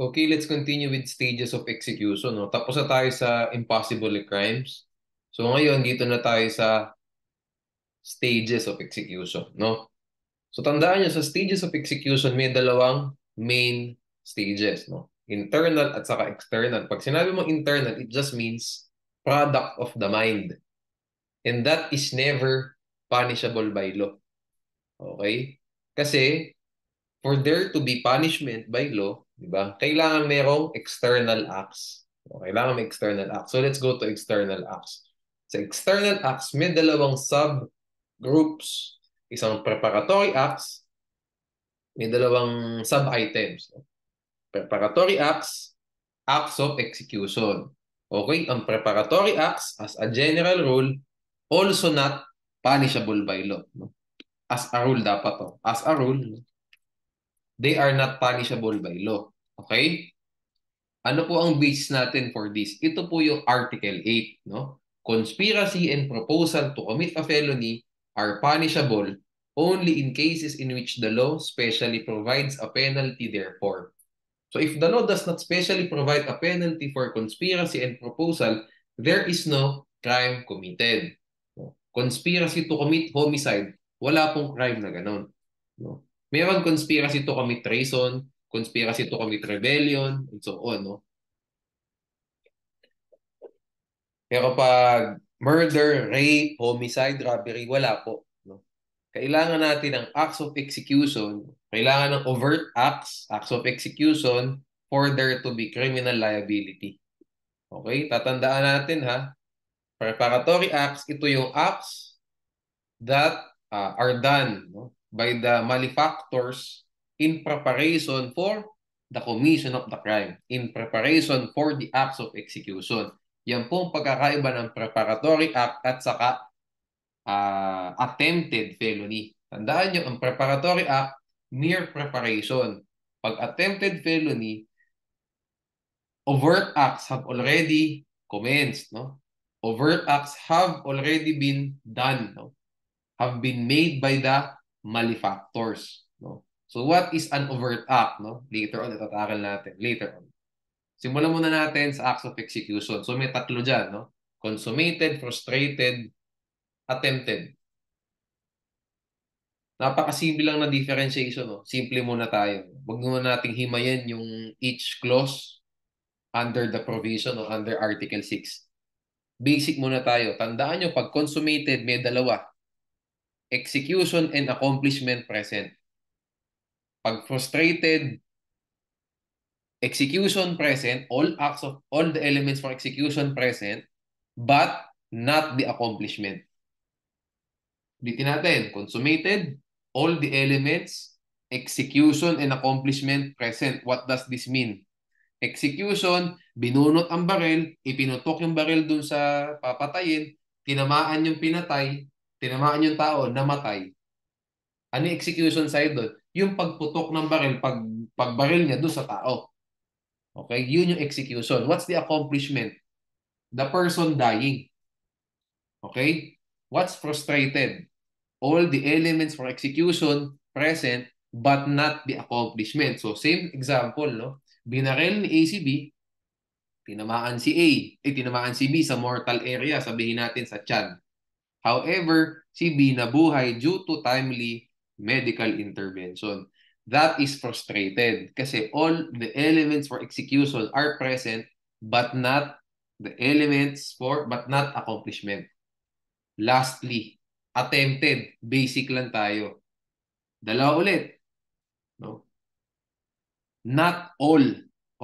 Okay, let's continue with stages of execution. No? Tapos na tayo sa impossible crimes. So ngayon, dito na tayo sa stages of execution. No? So tandaan nyo, sa stages of execution, may dalawang main stages. No? Internal at saka external. Pag sinabi mo internal, it just means product of the mind. And that is never punishable by law. Okay? Kasi for there to be punishment by law, di ba, kailangan merong external acts. Kailangan may external acts. So let's go to external acts. Sa external acts, may dalawang subgroups. Isang preparatory acts, may dalawang sub-items. Preparatory acts, acts of execution. Okay, ang preparatory acts, as a general rule, also not punishable by law. As a rule dapat to. As a rule, they are not punishable by law. Okay? Ano po ang basis natin for this? Ito po yung Article 8, no? Conspiracy and proposal to commit a felony are punishable only in cases in which the law specially provides a penalty therefore. So if the law does not specially provide a penalty for conspiracy and proposal, there is no crime committed. No? Conspiracy to commit homicide, wala pong crime na ganun. No? Meron conspiracy to commit treason, conspiracy to commit rebellion, and so on. No? Pero pag murder, rape, homicide, robbery, wala po. No? Kailangan natin ng acts of execution, kailangan ng overt acts, acts of execution, for there to be criminal liability. Okay? Tatandaan natin ha. Preparatory acts, ito yung acts that are done, no, by the malefactors in preparation for the commission of the crime, in preparation for the acts of execution. Yan po ang pagkakaiba ng preparatory act at saka attempted felony. Tandaan nyo, ang preparatory act, mere preparation. Pag attempted felony, overt acts have already commenced. No? Overt acts have already been done. No? Have been made by the malefactors. No? So what is an overt act? No? Later on, itatakal natin. Later on. Simulan muna natin sa acts of execution. So may tatlo dyan. No? Consummated, frustrated, attempted. Napakasimple lang na differentiation. No? Simple muna tayo. Huwag muna nating himayin yung each clause under the provision o under Article 6. Basic muna tayo. Tandaan nyo, pag consummated, may dalawa. Execution and accomplishment present. Pag frustrated, execution present, all the elements for execution present, but not the accomplishment. Ulitin natin, consummated, all the elements, execution and accomplishment present. What does this mean? Execution, binunot ang baril, ipinutok yung baril dun sa papatayin, tinamaan yung pinatay, tinamaan yung tao, namatay. Ano yung execution side doon? Yung pagputok ng baril, pagbaril niya dun sa tao. Okay? Yun yung execution. What's the accomplishment? The person dying. Okay? What's frustrated? All the elements for execution present but not the accomplishment. So, same example, no? Binaril ni A si B, tinamaan si A, tinamaan si B sa mortal area, sabihin natin sa tiyan. However, si B nabuhay due to timely medical intervention. That is frustrated kasi all the elements for execution are present but not the elements for but not accomplishment. Lastly, attempted. Basic lang tayo. Dalawa ulit. No? Not all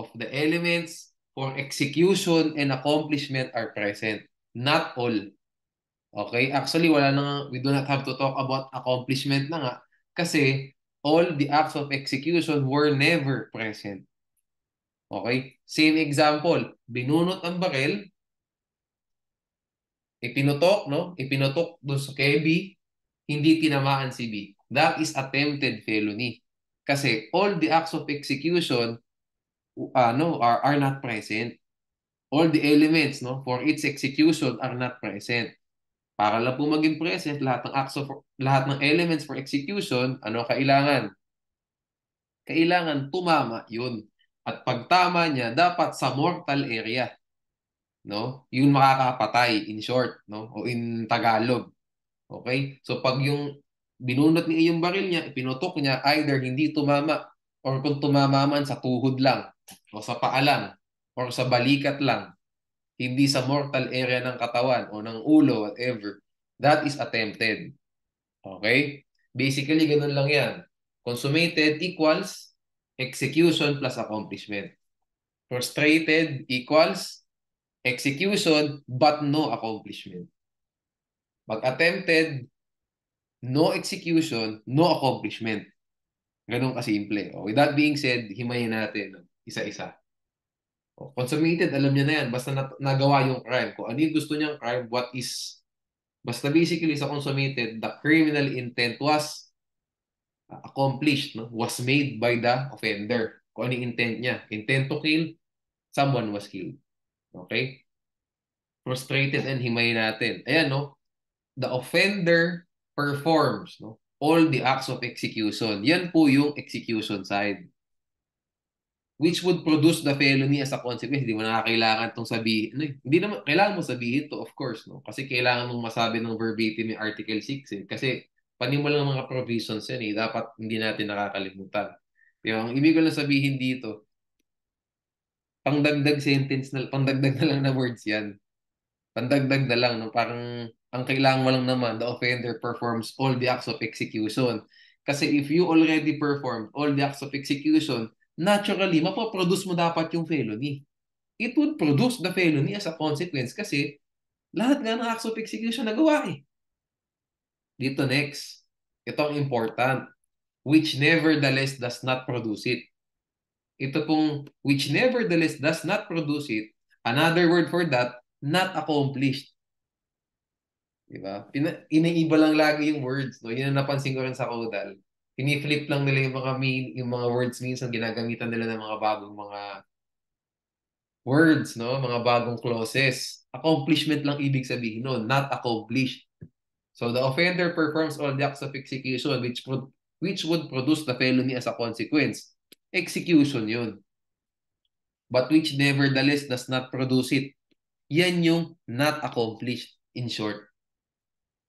of the elements for execution and accomplishment are present. Not all. Okay? Actually, we do not have to talk about accomplishment na nga kasi all the acts of execution were never present. Okay? Same example. Binunot ang baril, ipinutok, no? Ipinutok doon sa kay B, hindi tinamaan si B. That is attempted felony. Kasi all the acts of execution are not present. All the elements, no, for its execution are not present. Para lang po maging present, lahat ng elements for execution, ano kailangan? Kailangan tumama yun. At pag tama niya, dapat sa mortal area, no? Yun makakapatay in short, no? O in Tagalog. Okay? So pag yung binunot niya yung baril niya, pinutok niya, either hindi tumama or kung tumama man sa tuhod lang o sa paa lang or sa balikat lang, hindi sa mortal area ng katawan o ng ulo, whatever, that is attempted. Okay? Basically, ganun lang yan. Consummated equals execution plus accomplishment. Frustrated equals execution but no accomplishment. Pag attempted, no execution, no accomplishment. Ganun kasimple. With that being said, himayin natin, no? Isa-isa. Consummated, alam niya na yan. Basta nagawa yung crime. Kung ano yung gusto niyang crime, what is... Basta basically sa consummated, the criminal intent was accomplished, no? Was made by the offender. Kung ano yung intent niya. Intent to kill, someone was killed. Okay? Frustrated and himayin natin. Ayan, no? The offender performs, no, all the acts of execution. Yan po yung execution side. Which would produce the felony as a consequence. Hindi mo na kailangan itong sabihin. Ano, hindi naman, kailangan mo sabihin to, of course. No? Kasi kailangan mong masabi ng verbatim yung Article 6. Eh. Kasi panin mo lang mga provisions yan. Eh. Dapat hindi natin nakakalimutan. Yung ibig ko lang sabihin dito, pangdagdag sentence na, pangdagdag na lang na words yan. Pandagdag na lang, no? Parang ang kailangan mo lang naman, the offender performs all the acts of execution. Kasi if you already performed all the acts of execution, naturally, mapoproduce mo dapat yung felony. It would produce the felony as a consequence kasi lahat nga ng acts of execution nagawa eh. Dito next, ito ang important, which nevertheless does not produce it. Ito pong which nevertheless does not produce it, another word for that, not accomplished. Diba? Inaiba lang lagi yung words. No? Yun ang napansin ko rin sa Caudal. Piniflip lang nila yung mga words minsan ginagamitan nila ng mga bagong mga words, no? Mga bagong clauses. Accomplishment lang ibig sabihin nun, not accomplished. So the offender performs all the acts of execution which would produce the felony as a consequence. Execution yun. But which nevertheless does not produce it. Yan yung not accomplished in short.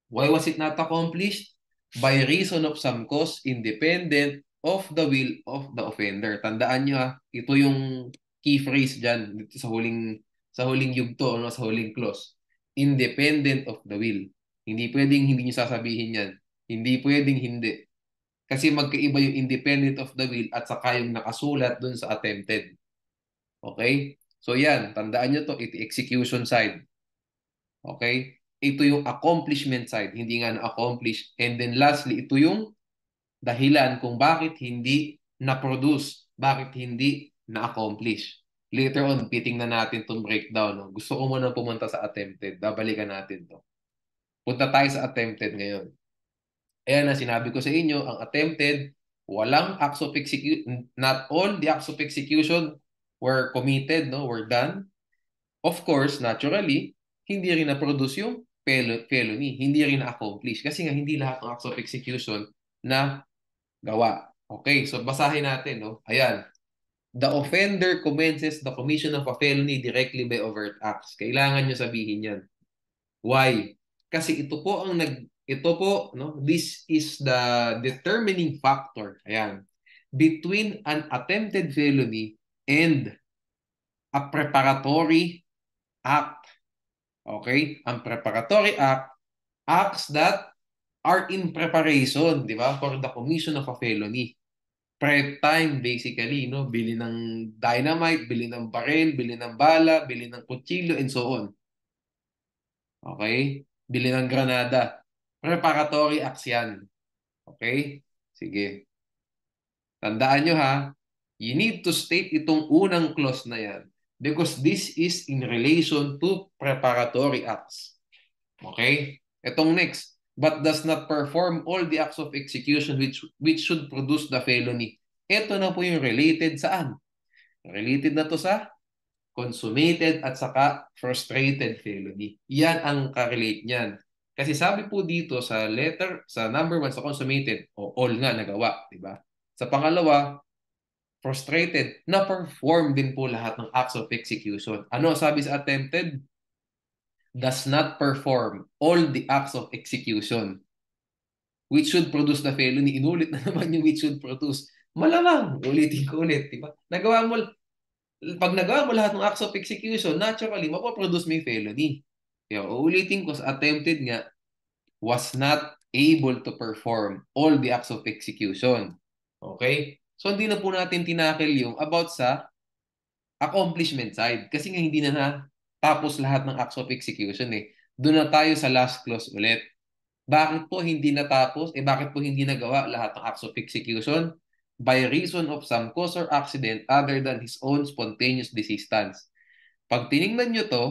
Why was it not accomplished? By reason of some cause independent of the will of the offender. Tandaan nyo ito yung key phrase dyan dito sa huling yugto, no, sa huling clause. Independent of the will. Hindi pwedeng hindi nyo sasabihin yan. Hindi pwedeng hindi. Kasi magkaiba yung independent of the will at saka yung nakasulat dun sa attempted. Okay? So yan, tandaan nyo to, ito execution side. Okay? Ito yung accomplishment side, hindi nga na-accomplish. And then lastly, ito yung dahilan kung bakit hindi na-produce, bakit hindi na-accomplish. Later on, titingnan natin itong breakdown. No? Gusto ko muna pumunta sa attempted. Babalikan natin to. Punta tayo sa attempted ngayon. Ayan na, sinabi ko sa inyo, ang attempted, walang acts of execution, not all the acts of execution were committed, no, were done. Of course, naturally, hindi rin na-produce yung felony, hindi rin na-accomplish. Kasi nga, hindi lahat ng acts of execution na gawa. Okay, so basahin natin. No? Ayan. The offender commences the commission of a felony directly by overt acts. Kailangan nyo sabihin yan. Why? Kasi ito po, no, this is the determining factor. Ayan. Between an attempted felony and a preparatory act. Okay? Ang preparatory act, acts that are in preparation, di ba? For the commission of a felony. Prep time, basically, no? Bili ng dynamite, bili ng baril, bili ng bala, bili ng kutsilyo, and so on. Okay? Bili ng granada. Preparatory acts yan. Okay? Sige. Tandaan nyo ha, you need to state itong unang clause na yan because this is in relation to preparatory acts. Okay? Itong next, but does not perform all the acts of execution which should produce the felony. Ito na po yung related saan? Related na to sa consummated at saka frustrated felony. Yan ang ka-relate niyan. Kasi sabi po dito sa letter, sa number 1 sa consummated, o all nga nagawa, di ba? Sa pangalawa, frustrated, na-perform din po lahat ng acts of execution. Ano sabi sa attempted? Does not perform all the acts of execution which should produce the felony. Inulit na naman yung which should produce. Malamang, ulitin ko ulit, di ba? Pag nagawa mo lahat ng acts of execution, naturally, mapoproduce mo yung felony. Kaya uulitin ko sa attempted nga, was not able to perform all the acts of execution. Okay? So, hindi na po natin tinakil yung about sa accomplishment side. Kasi nga hindi na tapos lahat ng acts of execution eh. Doon na tayo sa last clause ulit. Bakit po hindi natapos? Bakit po hindi nagawa lahat ng acts of execution? By reason of some cause or accident other than his own spontaneous desistance. Pag tinignan nyo to,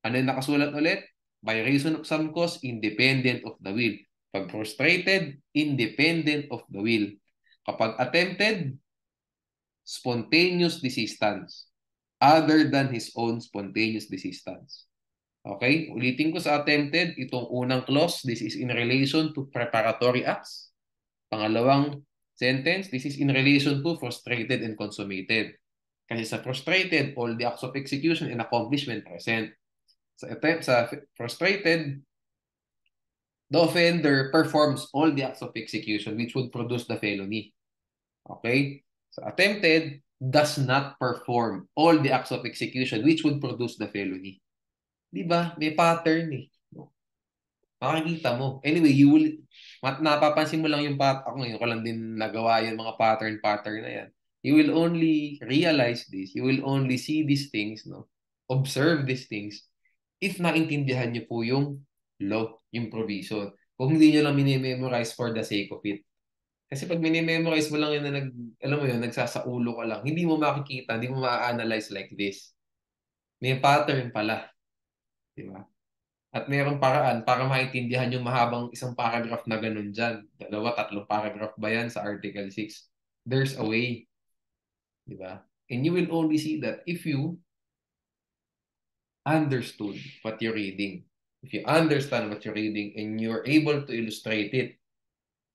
ano yung nakasulat ulit? By reason of some cause, independent of the will. Pag frustrated, independent of the will. Kapag attempted, spontaneous desistance. Other than his own spontaneous desistance. Okay? Ulitin ko sa attempted, itong unang clause, this is in relation to preparatory acts. Pangalawang sentence, this is in relation to frustrated and consummated. Kasi sa frustrated, all the acts of execution and accomplishment present. Sa frustrated, the offender performs all the acts of execution which would produce the felony. Okay? Sa attempted, does not perform all the acts of execution which would produce the felony. Di ba? May pattern eh. Makikita mo. Anyway, napapansin mo lang yung ako ngayon ko lang din nagawa yung mga pattern na yan. You will only realize this, you will only see these things, no? Observe these things if naintindihan niyo po yung law, yung provision. Kung hindi niyo lang minimemorize for the sake of it. Kasi pag minimemorize mo lang yun na alam mo yun, nagsasaulo ka lang, hindi mo makikita, hindi mo ma-analyze like this. May pattern pala. Di ba? At mayroong paraan para maintindihan yung mahabang isang paragraph na ganun dyan. 2, 3 paragraph ba yan sa Article 6? There's a way. Di ba? And you will only see that if you understood what you're reading. If you understand what you're reading and you're able to illustrate it.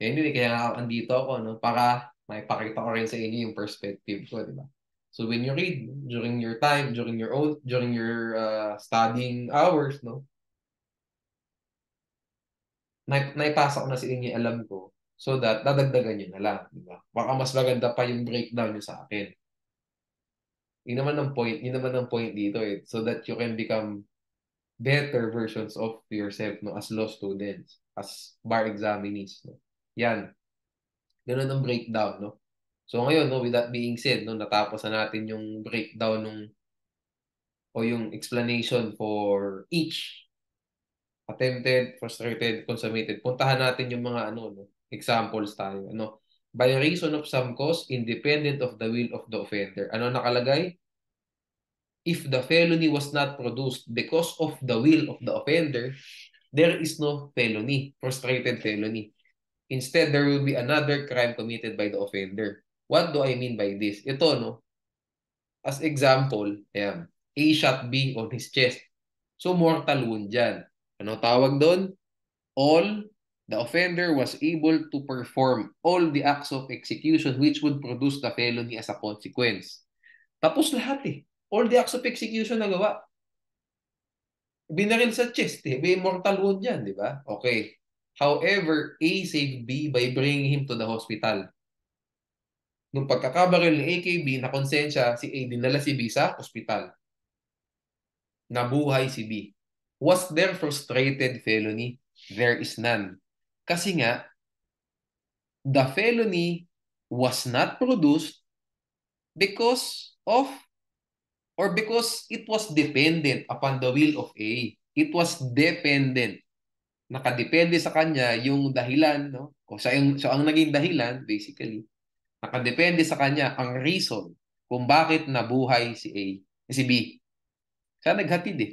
Anyway, kaya andito ako, no? Para maipakita ko rin sa inyo yung perspective ko, di ba? So when you read during your time, during your studying hours, no? Naipasa ko na sa inyo alam ko so that dadagdagan nyo na lang. Diba? Baka mas maganda pa yung breakdown nyo sa akin. Yun naman ang point dito eh. So that you can become better versions of yourself no, as law students, as bar examinees. No? Yan. Ganun ang breakdown. No? So ngayon, no, with that being said, no, natapos na natin yung breakdown o yung explanation for each attempted, frustrated, consummated. Puntahan natin yung mga no, examples tayo. By reason of some cause, independent of the will of the offender. Ano nakalagay? If the felony was not produced because of the will of the offender, there is no felony, frustrated felony. Instead, there will be another crime committed by the offender. What do I mean by this? Ito, no? As example, ayan, A shot B on his chest. So, mortal wound yan. Ano tawag doon? All the offender was able to perform all the acts of execution which would produce the felony as a consequence. Tapos lahat eh. All the acts of execution nagawa. Binaril sa chest eh. May mortal wound yan, di ba? Okay. However, A saved B by bringing him to the hospital. Nung pagkakabaril ni AKB, na konsensya, si A dinala si B sa hospital. Nabuhay si B. Was there frustrated felony? There is none. Kasi nga, the felony was not produced because of or because it was dependent upon the will of A. It was dependent. Nakadepende sa kanya yung dahilan, no? O siya ang naging dahilan, basically. Nakadepende sa kanya ang reason kung bakit nabuhay si A, si B. Siya naghatid eh.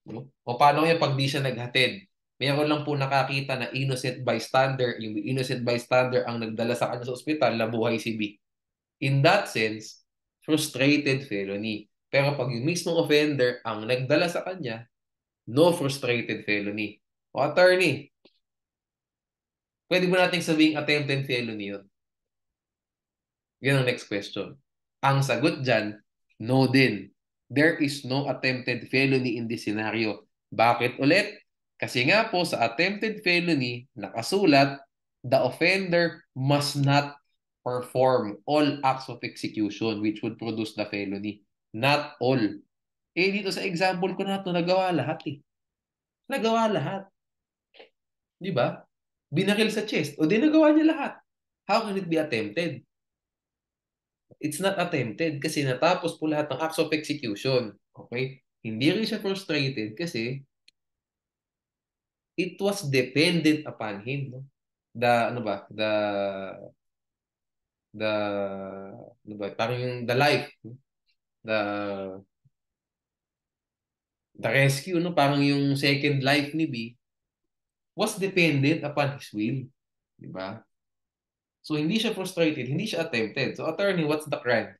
No? O paano kaya pag di siya naghatid? Mayroon lang po nakakita na innocent bystander, yung innocent bystander ang nagdala sa kanya sa ospital, nabuhay si B. In that sense, frustrated felony. Pero pag yung mismong offender ang nagdala sa kanya, no frustrated felony. O attorney, pwede ba natin sabing attempted felony yun? Yan ang next question. Ang sagot dyan, no din. There is no attempted felony in this scenario. Bakit ulit? Kasi nga po sa attempted felony, nakasulat, the offender must not perform all acts of execution which would produce the felony. Not all. Eh, dito sa example ko na ito, nagawa lahat eh. Nagawa lahat. Di ba? Binakil sa chest. O di nagawa niya lahat. How can it be attempted? It's not attempted kasi natapos po lahat ng acts of execution. Okay? Hindi rin siya frustrated kasi it was dependent upon him. No? Ano ba? The, ano ba? Parang yung the life. The, the rescue, no? Parang yung second life ni B was dependent upon his will. Di ba? So, hindi siya frustrated, hindi siya attempted. So, attorney, what's the crime?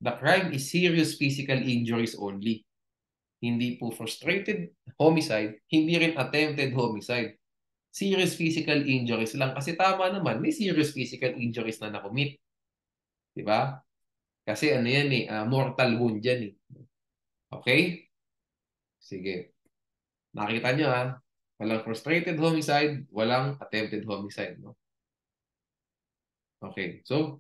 The crime is serious physical injuries only. Hindi po frustrated homicide, hindi rin attempted homicide. Serious physical injuries lang. Kasi tama naman, may serious physical injuries na nakomit. Di ba? Kasi ano yan eh, mortal wound yan eh. Okay? Sige. Nakita nyo ha, walang frustrated homicide, walang attempted homicide. No? Okay. So,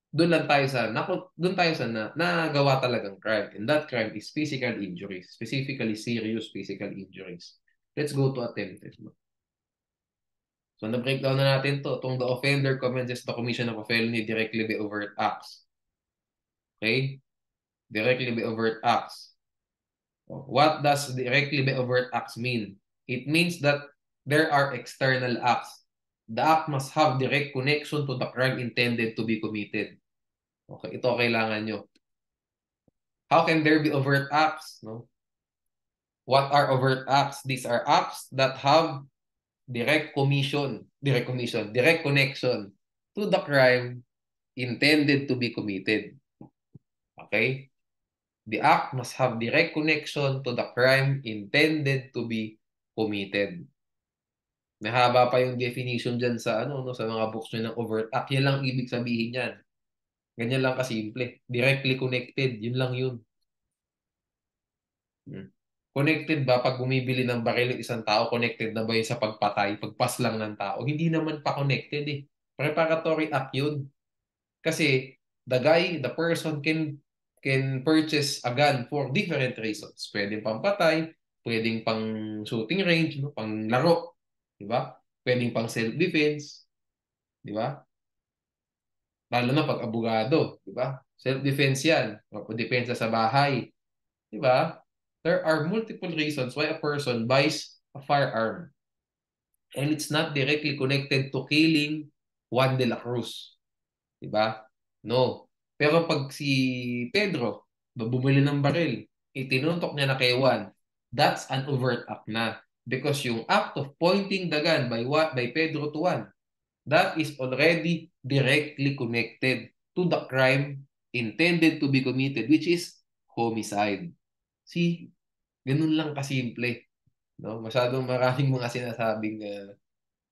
doon tayo sa nagawa talagang crime. And that crime is physical injuries, specifically serious physical injuries. Let's go to attempted. No? So, na-breakdown na natin to. Itong the offender commences the commission of a felony directly by overt acts. Okay? Directly by overt acts. What does directly by overt acts mean? It means that there are external acts. The act must have direct connection to the crime intended to be committed. Okay, ito kailangan nyo. How can there be overt acts? No? What are overt acts? These are acts that have direct connection to the crime intended to be committed. Okay? The act must have direct connection to the crime intended to be committed. Mahaba pa yung definition dyan sa no, sa mga books nyo ng overt act. Yan lang ibig sabihin yan. Ganyan lang kasimple. Directly connected. Yun lang yun. Connected ba pag bumibili ng baril ng isang tao? Connected na ba yun sa pagpatay? Pagpas lang ng tao? Hindi naman pa connected eh. Preparatory act yun. Kasi the person can purchase a gun for different reasons. Pwedeng pang patay, pwedeng pang shooting range, no? Pang laro, di ba? Pwedeng pang self-defense, di ba? Lalo na pag abogado, di ba? Self-defense yan, o depensa sa bahay, di ba? There are multiple reasons why a person buys a firearm. And it's not directly connected to killing Juan de la Cruz. Di ba? No. Pero pag si Pedro bumili ng baril, itinuntok niya na kay Juan, that's an overt act na. Because yung act of pointing the gun by Pedro to Juan, that is already directly connected to the crime intended to be committed, which is homicide. See, ganun lang kasimple. No? Masyadong maraming mga sinasabing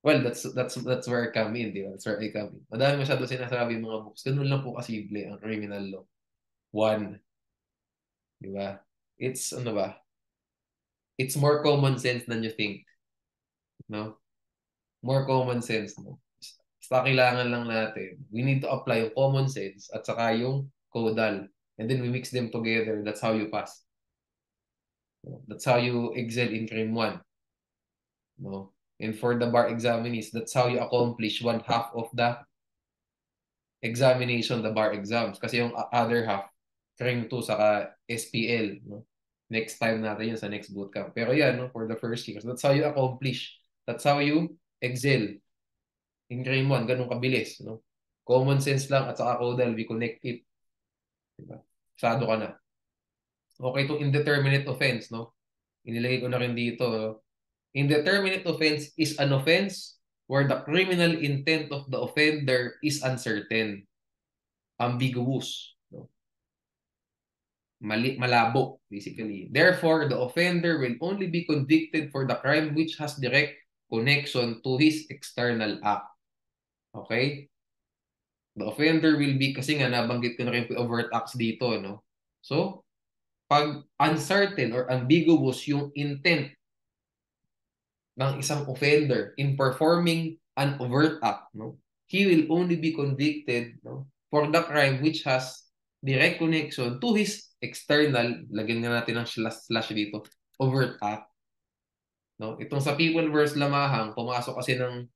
well, that's where I come in, di ba? That's where I come in. Madami masyado sinasabi yung mga books. Ganun lang po kasimple ang criminal law. One, di ba? It's, ano ba? It's more common sense than you think. No? More common sense, no? Basta kailangan lang natin. We need to apply yung common sense at saka yung caudal. And then we mix them together. That's how you pass. That's how you excel in Crim 1. No? And for the bar examinees, that's how you accomplish one half of the examination, the bar exams. Kasi yung other half, Crim 2 saka SPL. No? Next time natin yun sa next bootcamp. Pero yan, no, for the first years, that's how you accomplish. That's how you excel. In Crim 1, ganun kabilis. No? Common sense lang at saka caudal, we connect it. Diba? Sado ka na. Okay, itong indeterminate offense, no? Inilagay ko na rin dito. Indeterminate offense is an offense where the criminal intent of the offender is uncertain, ambiguous, no? Malabo, basically. Therefore, the offender will only be convicted for the crime which has direct connection to his external act. Okay? The offender will be, kasi nga nabanggit ko na rin yung overt acts dito, no? So, pag uncertain or ambiguous yung intent ng isang offender in performing an overt act, no? He will only be convicted, no, for the crime which has direct connection to his external, lagyan nga natin ng slash dito, overt act. No? Itong sa People vs. Lamahang, pumasok kasi ng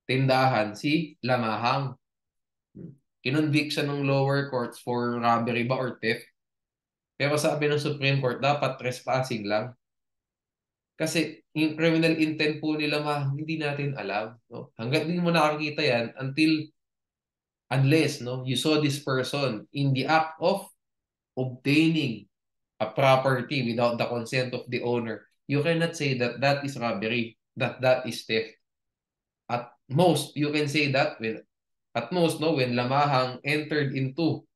tindahan si Lamahang. Kinonvict siya ng lower courts for robbery ba or theft. Pero sabi ng Supreme Court, dapat trespassing lang. Kasi yung criminal intent po nila hindi natin alam. No? Hanggat hindi mo nakakita yan unless no, you saw this person in the act of obtaining a property without the consent of the owner, you cannot say that that is robbery, that that is theft. At most, you can say that when Lamahang entered into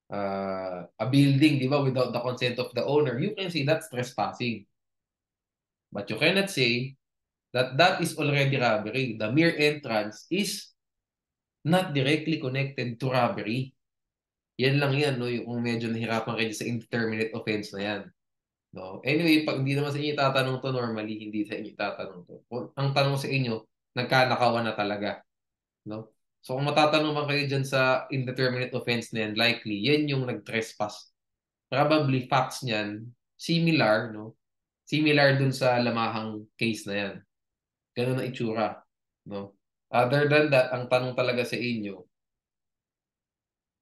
a building, di ba, without the consent of the owner, you can say that's trespassing. But you cannot say that that is already robbery. The mere entrance is not directly connected to robbery. Yan lang yan, no? Yung medyo nahirapan kayo sa indeterminate offense na yan. No? Anyway, pag hindi naman sa inyo itatanong to, normally, hindi sa inyo itatanong to. Ang tanong sa inyo, nagkanakawan na talaga. No? So kung matatanong man kayo dyan sa indeterminate offense na yan, likely, yan yung nag-trespass. Probably facts niyan, similar, no? Similar dun sa Lamahang case na yan. Ganun ang itsura. No? Other than that, ang tanong talaga sa inyo,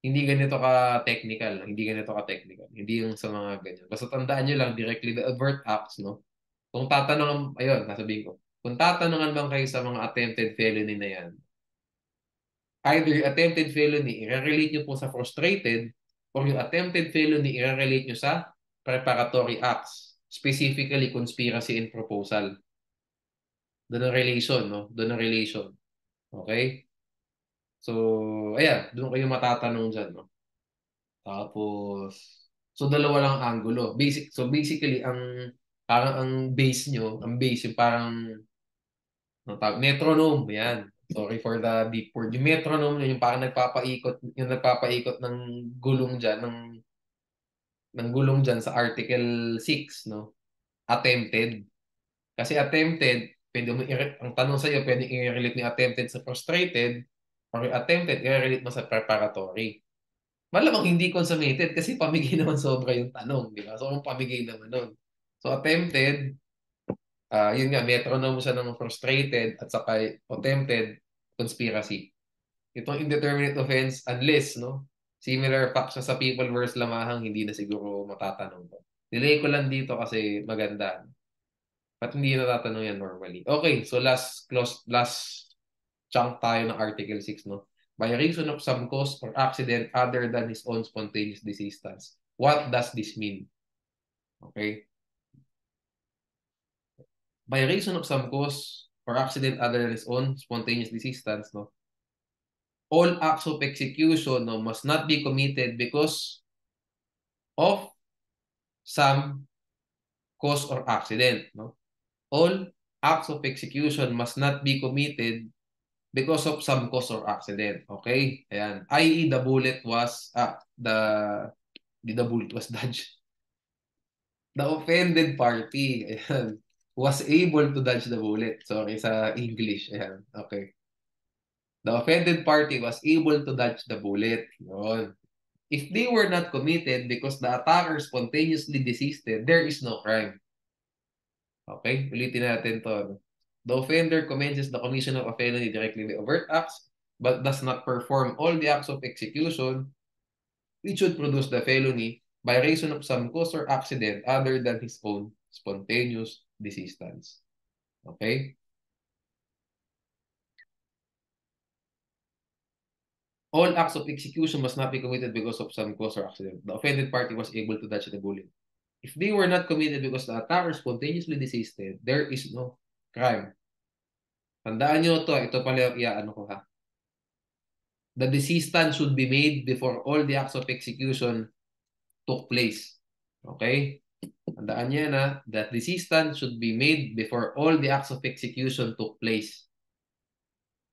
hindi ganito ka-technical. Hindi ganito ka-technical. Hindi yung sa mga ganyan. Basta tandaan nyo lang directly the overt acts, no? Kung tatanungan, ayun, nasabihin ko. Kung tatanungan bang kayo sa mga attempted felony na yan, either yung attempted felony, i-relate nyo po sa frustrated, or yung attempted felony, i-relate nyo sa preparatory acts. Specifically, conspiracy and proposal. Doon ang relation, no? Doon ang relation. Okay? So, ayan, doon kayo matatanong dyan, no? Tapos, so dalawa lang angulo. So basically, parang ang base yung parang, metronome, yan. Sorry for the deep word. Yung metronome yun, yung nagpapaikot ng gulong dyan, ng gulong dyan sa Article 6, no? Attempted. Kasi attempted, ang tanong sa'yo, pwede i-relate ni attempted sa frustrated, or yung attempted, i-relate mo sa preparatory. Malamang hindi consummated kasi pamigay naman sobra yung tanong, di ba? So, kung pamigay naman nun. So, attempted, yun nga, metronome siya ng frustrated at saka attempted conspiracy. Itong indeterminate offense, unless, no? Similar facts siya sa People vs. Lamahang, hindi na siguro matatanong ko. Delay ko lang dito kasi maganda. At hindi natatanong yan normally. Okay, so last chunk tayo ng Article 6, no? By reason of some cause or accident other than his own spontaneous desistance. What does this mean? Okay? By reason of some cause or accident other than his own spontaneous desistance, no? All acts of execution, no, must not be committed because of some cause or accident, no? All acts of execution must not be committed because of some cause or accident. Okay? Ayan. I.e. the bullet was, the bullet was dodged. The offended party, ayan, was able to dodge the bullet. Sorry sa English. Ayan. Okay. The offended party was able to dodge the bullet. Yun. If they were not committed because the attacker spontaneously desisted, there is no crime. Okay? Ulitin natin to. The offender commences the commission of a felony directly by overt acts, but does not perform all the acts of execution which should produce the felony by reason of some cause or accident other than his own spontaneous desistance. Okay? All acts of execution must not be committed because of some cause or accident. The offended party was able to dodge the bullet. If they were not committed because the attacker spontaneously desisted, there is no crime. Tandaan nyo to, ito pala yung iaano ko ha. The desistance should be made before all the acts of execution took place. Okay? Tandaan nyo na, that desistance should be made before all the acts of execution took place.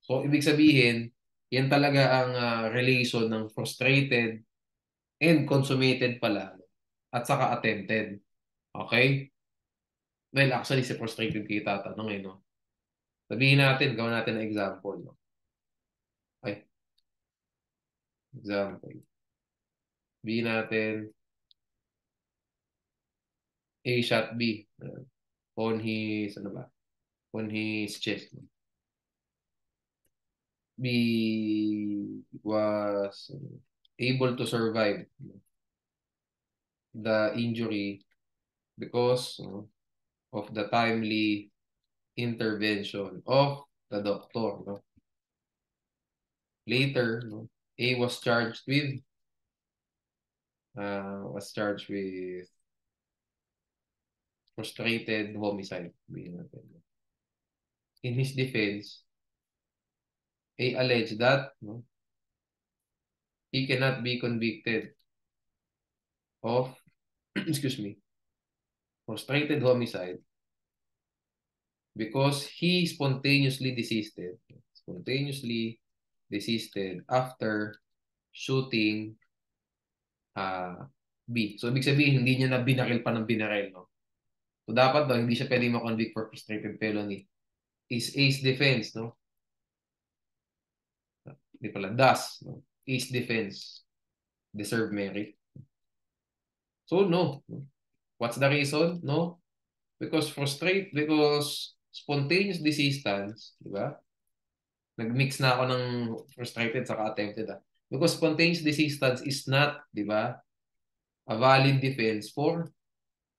So, ibig sabihin, Yan talaga ang relation ng frustrated and consummated pala at saka attempted. Okay? Well, actually, si frustrated kita tatanong eh, no? Sabihin natin, gawin natin ng example, no? Okay, example. Sabihin natin, A shot B on his, ano ba? On his chest. No? B was able to survive the injury because of the timely intervention of the doctor. No? Later, no, A was charged with frustrated homicide. In his defense, A alleged that no, he cannot be convicted of excuse me, frustrated homicide because he spontaneously desisted after shooting B. So, ibig sabihin, hindi niya na binaril pa ng binaril, no? So, dapat daw, hindi siya pwede ma-convict for frustrated felony. Is A's defense, no? Hindi pala, does, no? A's defense deserve merit? So, no. What's the reason? No? Because spontaneous desistance, di ba? Nag-mix na ako ng frustrated saka attempted, ah. Because spontaneous desistance is not, di ba, a valid defense for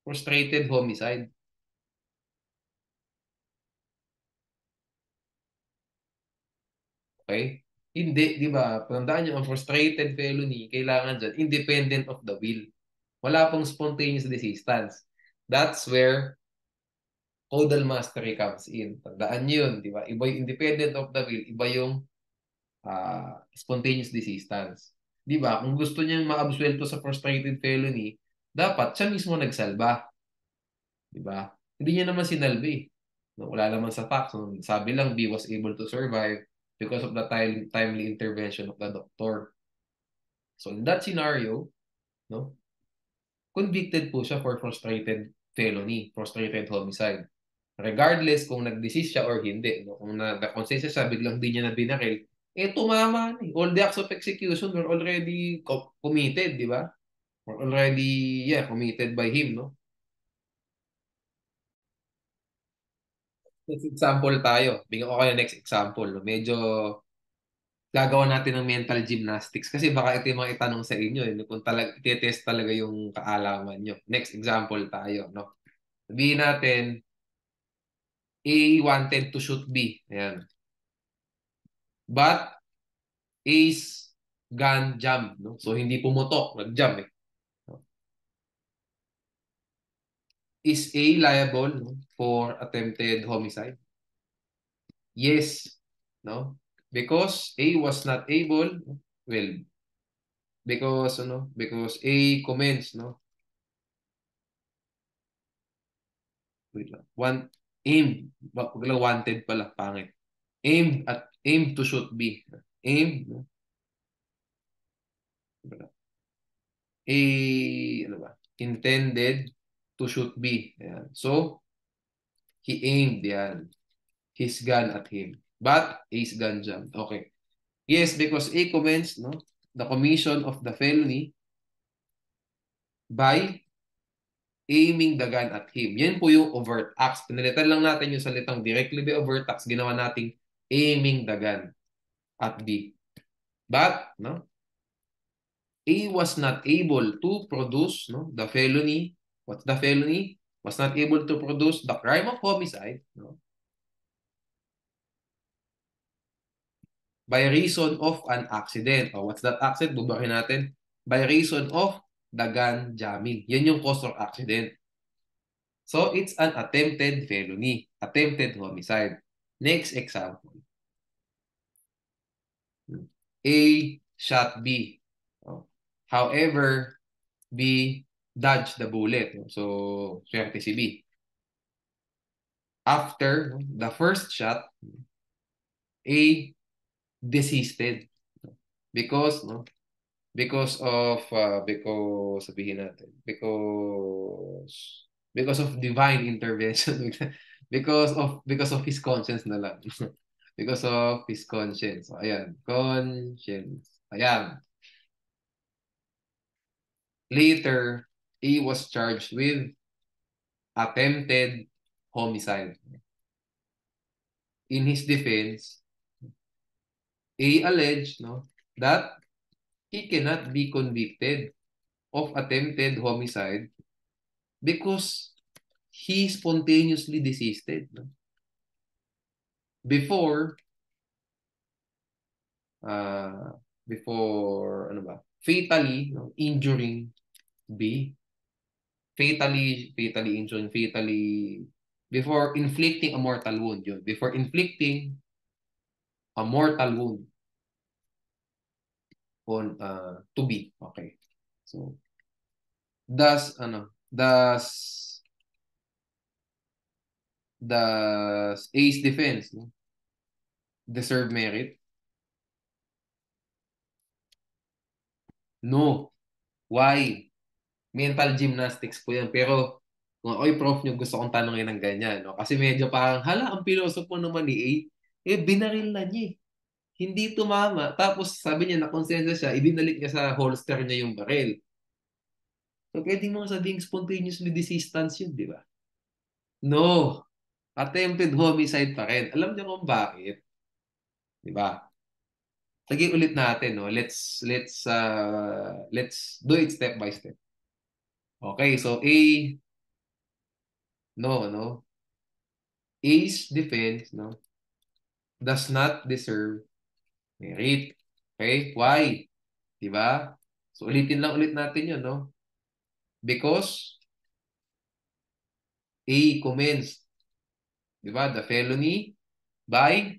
frustrated homicide. Okay? Hindi, di ba? Tandaan nyo, ang frustrated felony, kailangan dyan, independent of the will. Wala pong spontaneous desistance. That's where caudal mastery comes in. Tandaan nyo yun, di ba? Iba yung independent of the will, iba yung spontaneous desistance. Di ba? Kung gusto niyang maabsuelto sa frustrated felony, dapat siya mismo nagsalba. Di ba? Hindi niya naman sinalbi. No, wala naman sa facts. No? Sabi lang, B was able to survive because of the timely intervention of the doctor. So in that scenario, no, convicted po siya for frustrated felony, frustrated homicide. Regardless kung nag-desist siya or hindi. No? Kung na-conscious siya, biglang di niya na binaril, eh tumama na. All the acts of execution were already committed, di ba? Were already, committed by him, no? Next example tayo. Bigyan ko kayo next example. No? Medyo gagawa natin ng mental gymnastics kasi baka ito yung mga itanong sa inyo eh, kung test talaga yung kaalaman nyo. Next example tayo, no? Sabihin natin, A wanted to shoot B. Ayan. But A's gun jammed, no? So hindi pumutok, nag-jam eh. Is A liable, no, for attempted homicide? Yes, no? Because A was not able, well, because A commenced, no? Wait lang. Wag lang wanted pala, pangit. Aimed to shoot B. Aimed, no? A, ano ba? Intended to shoot B. Ayan. So, he aimed, yan, his gun at him. But, A's gun jammed. Okay. Yes, because A commenced, no, the commission of the felony by aiming the gun at him. Yan po yung overt acts. Pinalitan lang natin yung salitang directly by overt acts. Ginawa nating aiming the gun at B. But, no, A was not able to produce, no, the felony. What's the felony? Was not able to produce the crime of homicide, no, by reason of an accident. Oh, what's that accident? Bubakin natin. By reason of the gun jamming. Yan yung cause of accident. So, it's an attempted felony. Attempted homicide. Next example. A shot B. Oh. However, B dodged the bullet. So, swerte si B. After the first shot, A desisted. Because, no? Because sabihin natin, because of divine intervention. Because of his conscience na lang. Because of his conscience. So, ayan, conscience. Ayan. Later, he was charged with attempted homicide. In his defense, he alleged, no, that he cannot be convicted of attempted homicide because he spontaneously desisted. No? Before, uh, before, ano ba, fatally, no, injuring B, fatally injuring, before inflicting a mortal wound, yun. Before inflicting a mortal wound on to B. Okay. So, does A's defense, no, deserve merit? No. Why? Mental gymnastics po yan. Pero, kung ako'y prof nyo, gusto kong tanongin ng ganyan. No? Kasi medyo parang, hala, ang pilosopo naman ni A, binaril na niya. Hindi tumama. Tapos, sabi niya, nakonsensya siya, ibinalik niya sa holster niya yung baril. So, pwede mo sabihing spontaneously desistance yun, di ba? No. Attempted homicide pa rin. Alam niyo kung bakit? Di ba? Sige ulit natin, no? Let's do it step by step. Okay, so no. A's defense, no, does not deserve merit. Okay? Why? Diba? So, ulitin lang ulit natin yun, no? Because A commenced, diba, the felony by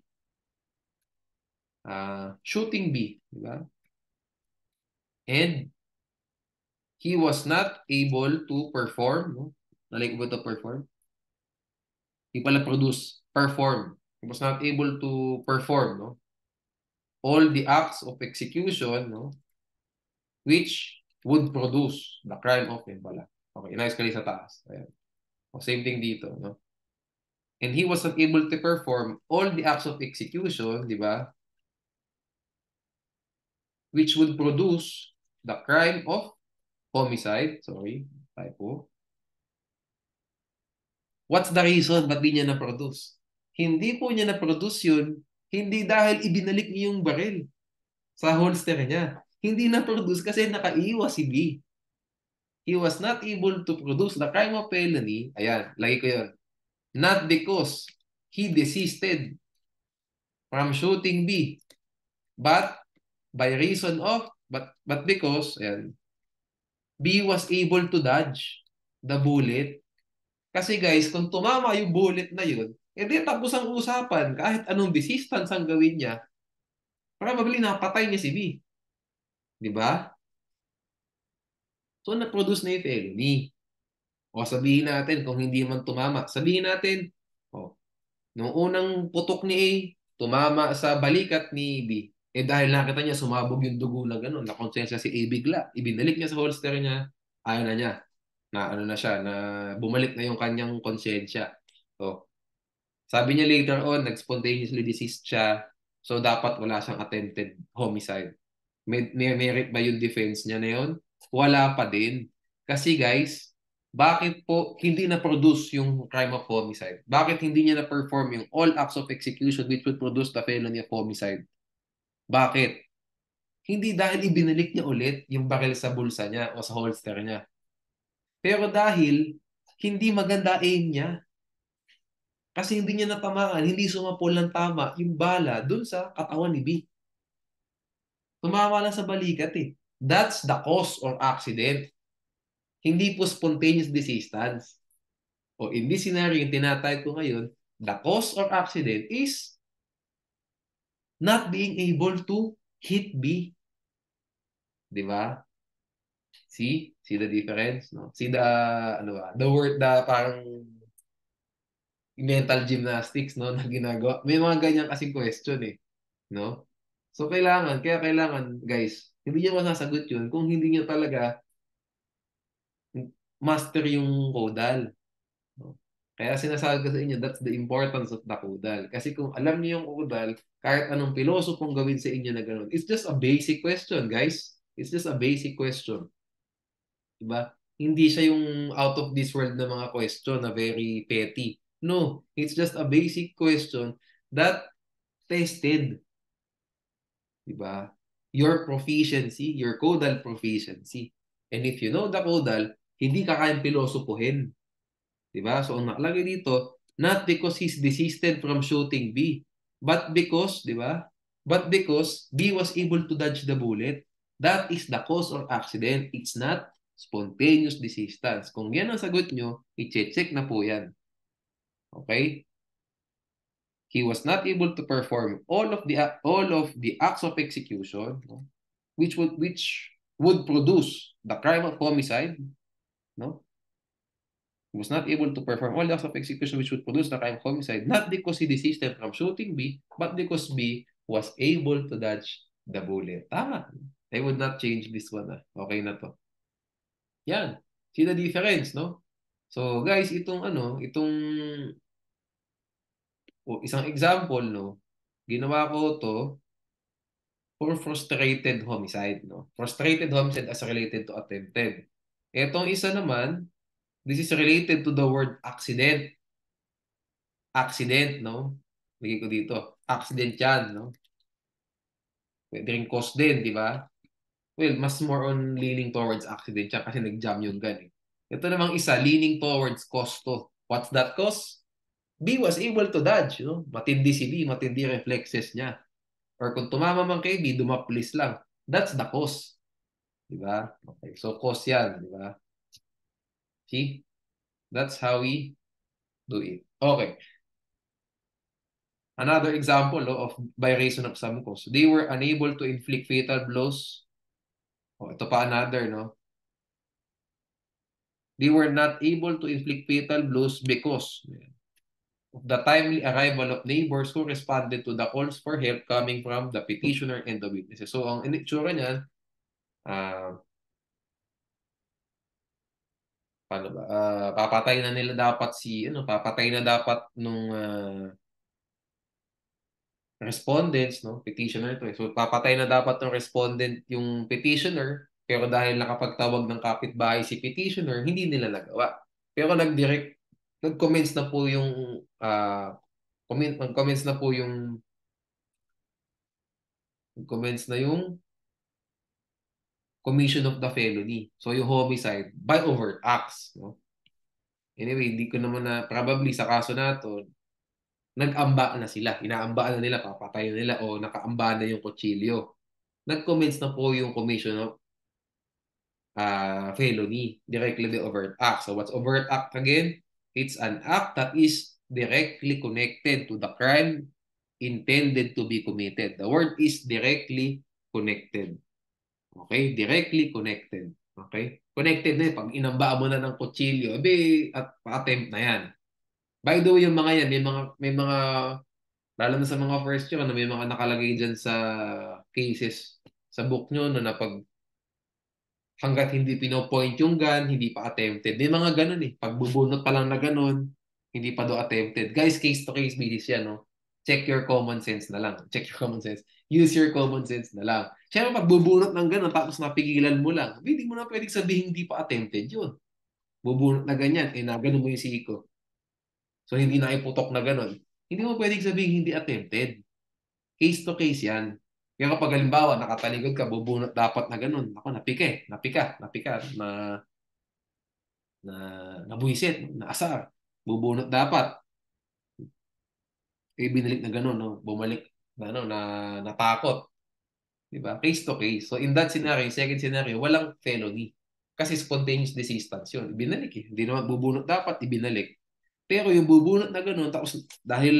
shooting B, diba? And he was not able to perform, no? Nalik ba to perform? He pala produce, perform. He was not able to perform, no? All the acts of execution, no? Which would produce the crime of yun pala. Okay, nice kali sa taas. Ayan. O, same thing dito, no? And he was not able to perform all the acts of execution, di ba? Which would produce the crime of homicide. Sorry, typo. What's the reason ba't di niya na-produce? Hindi po niya na-produce yun, hindi dahil ibinalik niya yung baril sa holster niya. Hindi na-produce kasi nakaiwas si B. He was not able to produce the crime of felony. Ayan, lagi ko yun. Not because he desisted from shooting B, but by reason of, but because, ayan, B was able to dodge the bullet. Kasi guys, kung tumama yung bullet na yun, edi tapos ang usapan, kahit anong resistance ang gawin niya, probably napatay niya si B. Di ba? So, na-produce na yung felony. O sabihin natin, kung hindi man tumama, sabihin natin, oh, nung unang putok ni A, tumama sa balikat ni B. Eh dahil nakita niya sumabog yung dugo na gano'n, nakonsensya si A bigla. Ibinalik niya sa holster niya, ayaw na niya. Na ano na siya, na bumalik na yung kanyang konsensya. So, sabi niya later on, nag-spontaneously deceased siya. So, dapat wala siyang attempted homicide. May merit ba yung defense niya na yun? Wala pa din. Kasi guys, bakit po hindi na-produce yung crime of homicide? Bakit hindi niya na-perform yung all acts of execution which would produce the felony of homicide? Bakit? Hindi dahil ibinalik niya ulit yung baril sa bulsa niya o sa holster niya. Pero dahil hindi maganda aim niya. Kasi hindi niya natamaan, hindi sumapol ng tama yung bala dun sa katawan ni B. Tumama lang sa balikat eh. That's the cause or accident. Hindi po spontaneous desistance. O in this scenario, yung tinatayag ko ngayon, the cause or accident is not being able to hit B. Di ba? See? See the difference? No? See the, ano ba? The word, the parang mental gymnastics, no? Na ginagawa. May mga ganyan kasing question eh. No? So, kaya kailangan, guys, hindi niya masasagot yun kung hindi niya talaga master yung caudal. No? Kaya sinasabi ko sa inyo, that's the importance of the caudal. Kasi kung alam niyo yung caudal, kahit anong pilosopong gawin sa inyo na gano'n, it's just a basic question, guys. It's just a basic question. Diba? Hindi siya yung out of this world na mga question na very petty. No, it's just a basic question that tested, diba? Your proficiency, your caudal proficiency. And if you know the caudal, hindi ka kayang pilosopuhin. Diba? So, ang nakalagay dito, not because he's desisted from shooting B, but because, diba? But because B was able to dodge the bullet. That is the cause of accident. It's not spontaneous desistance. Kung yan ang sagot nyo, i-check na po yan. Okay? He was not able to perform all of the acts of execution, no? which would produce the crime of homicide, no? He was not able to perform all the acts of execution which would produce the crime of homicide, not because he desisted from shooting B, but because B was able to dodge the bullet. Tama. I would not change this one. Okay na to. Yan. See the difference, no? So, guys, itong isang example, no? Ginawa ko to for frustrated homicide, no? Frustrated homicide as related to attempted. Etong isa naman, this is related to the word accident. Accident, no? Bigay ko dito. Accident yan, no? Pwede rin cause din, di ba? Well, mas more on leaning towards accident yan kasi nag-jam yung gun. Eh. Ito namang isa, leaning towards cause to. What's that cause? B was able to dodge, you know? Matindi si B, matindi reflexes niya. Or kung tumama man kay B, dumaplis lang. That's the cause. Di ba? Okay, so cause yan, di ba? See? That's how we do it. Okay. Another example of by reason of some cause. They were unable to inflict fatal blows. Oh, ito pa another, no? They were not able to inflict fatal blows because of the timely arrival of neighbors who responded to the calls for help coming from the petitioner and the witnesses. So, ang itsura niyan, uh, paano ba? Papatay na nila dapat papatay na dapat nung respondents, no? Petitioner to. So, papatay na dapat ng respondent yung petitioner, pero dahil nakapagtawag ng kapitbahay si petitioner, hindi nila nagawa. Pero nag-commence na po yung nag-commence na po yung commence na yung commission of the felony. So, yung homicide by overt acts, no? Anyway, hindi ko naman probably sa kaso na to, nag-amba na sila. Inaambaan na nila, papatayin nila o nakaamba na yung kutsilyo. Nag-commence na po yung commission of felony, directly the overt act. So what's overt act again? It's an act that is directly connected to the crime intended to be committed. The word is directly connected. Okay? Directly connected. Okay? Connected na yun. Pag inambaan mo na ng kutsilyo, at attempt na yan. By the way, yung mga yan, may mga lalo na sa mga first year, may mga nakalagay dyan sa cases sa book nyo na pag hanggat hindi pinopoint yung gun, hindi pa attempted. May mga ganun eh. Pagbubunot pa lang na ganun, hindi pa do attempted. Guys, case to case basis yan, no? Check your common sense na lang. Check your common sense. Use your common sense na lang. Siyempre, pagbubunot ng ganun, tapos napigilan mo lang, hindi mo na pwedeng sabihin hindi pa attempted yun. Bubunot na ganyan, na ganun mo yung siko. So, hindi na iputok na ganun. Hindi mo pwedeng sabihin hindi attempted. Case to case yan. Kaya kapag halimbawa, nakataligod ka, bubunot dapat na ganun. Ako, napika, na nabuisit, naasar. Bubunot dapat. Binalik na ganun, no? Bumalik na natakot. Diba? Case to case. So in that scenario, second scenario, walang felony. Kasi spontaneous desistance yun. Ibinalik eh. Hindi naman bubunot dapat, ibinalik. Pero yung bubunot na ganun, tapos dahil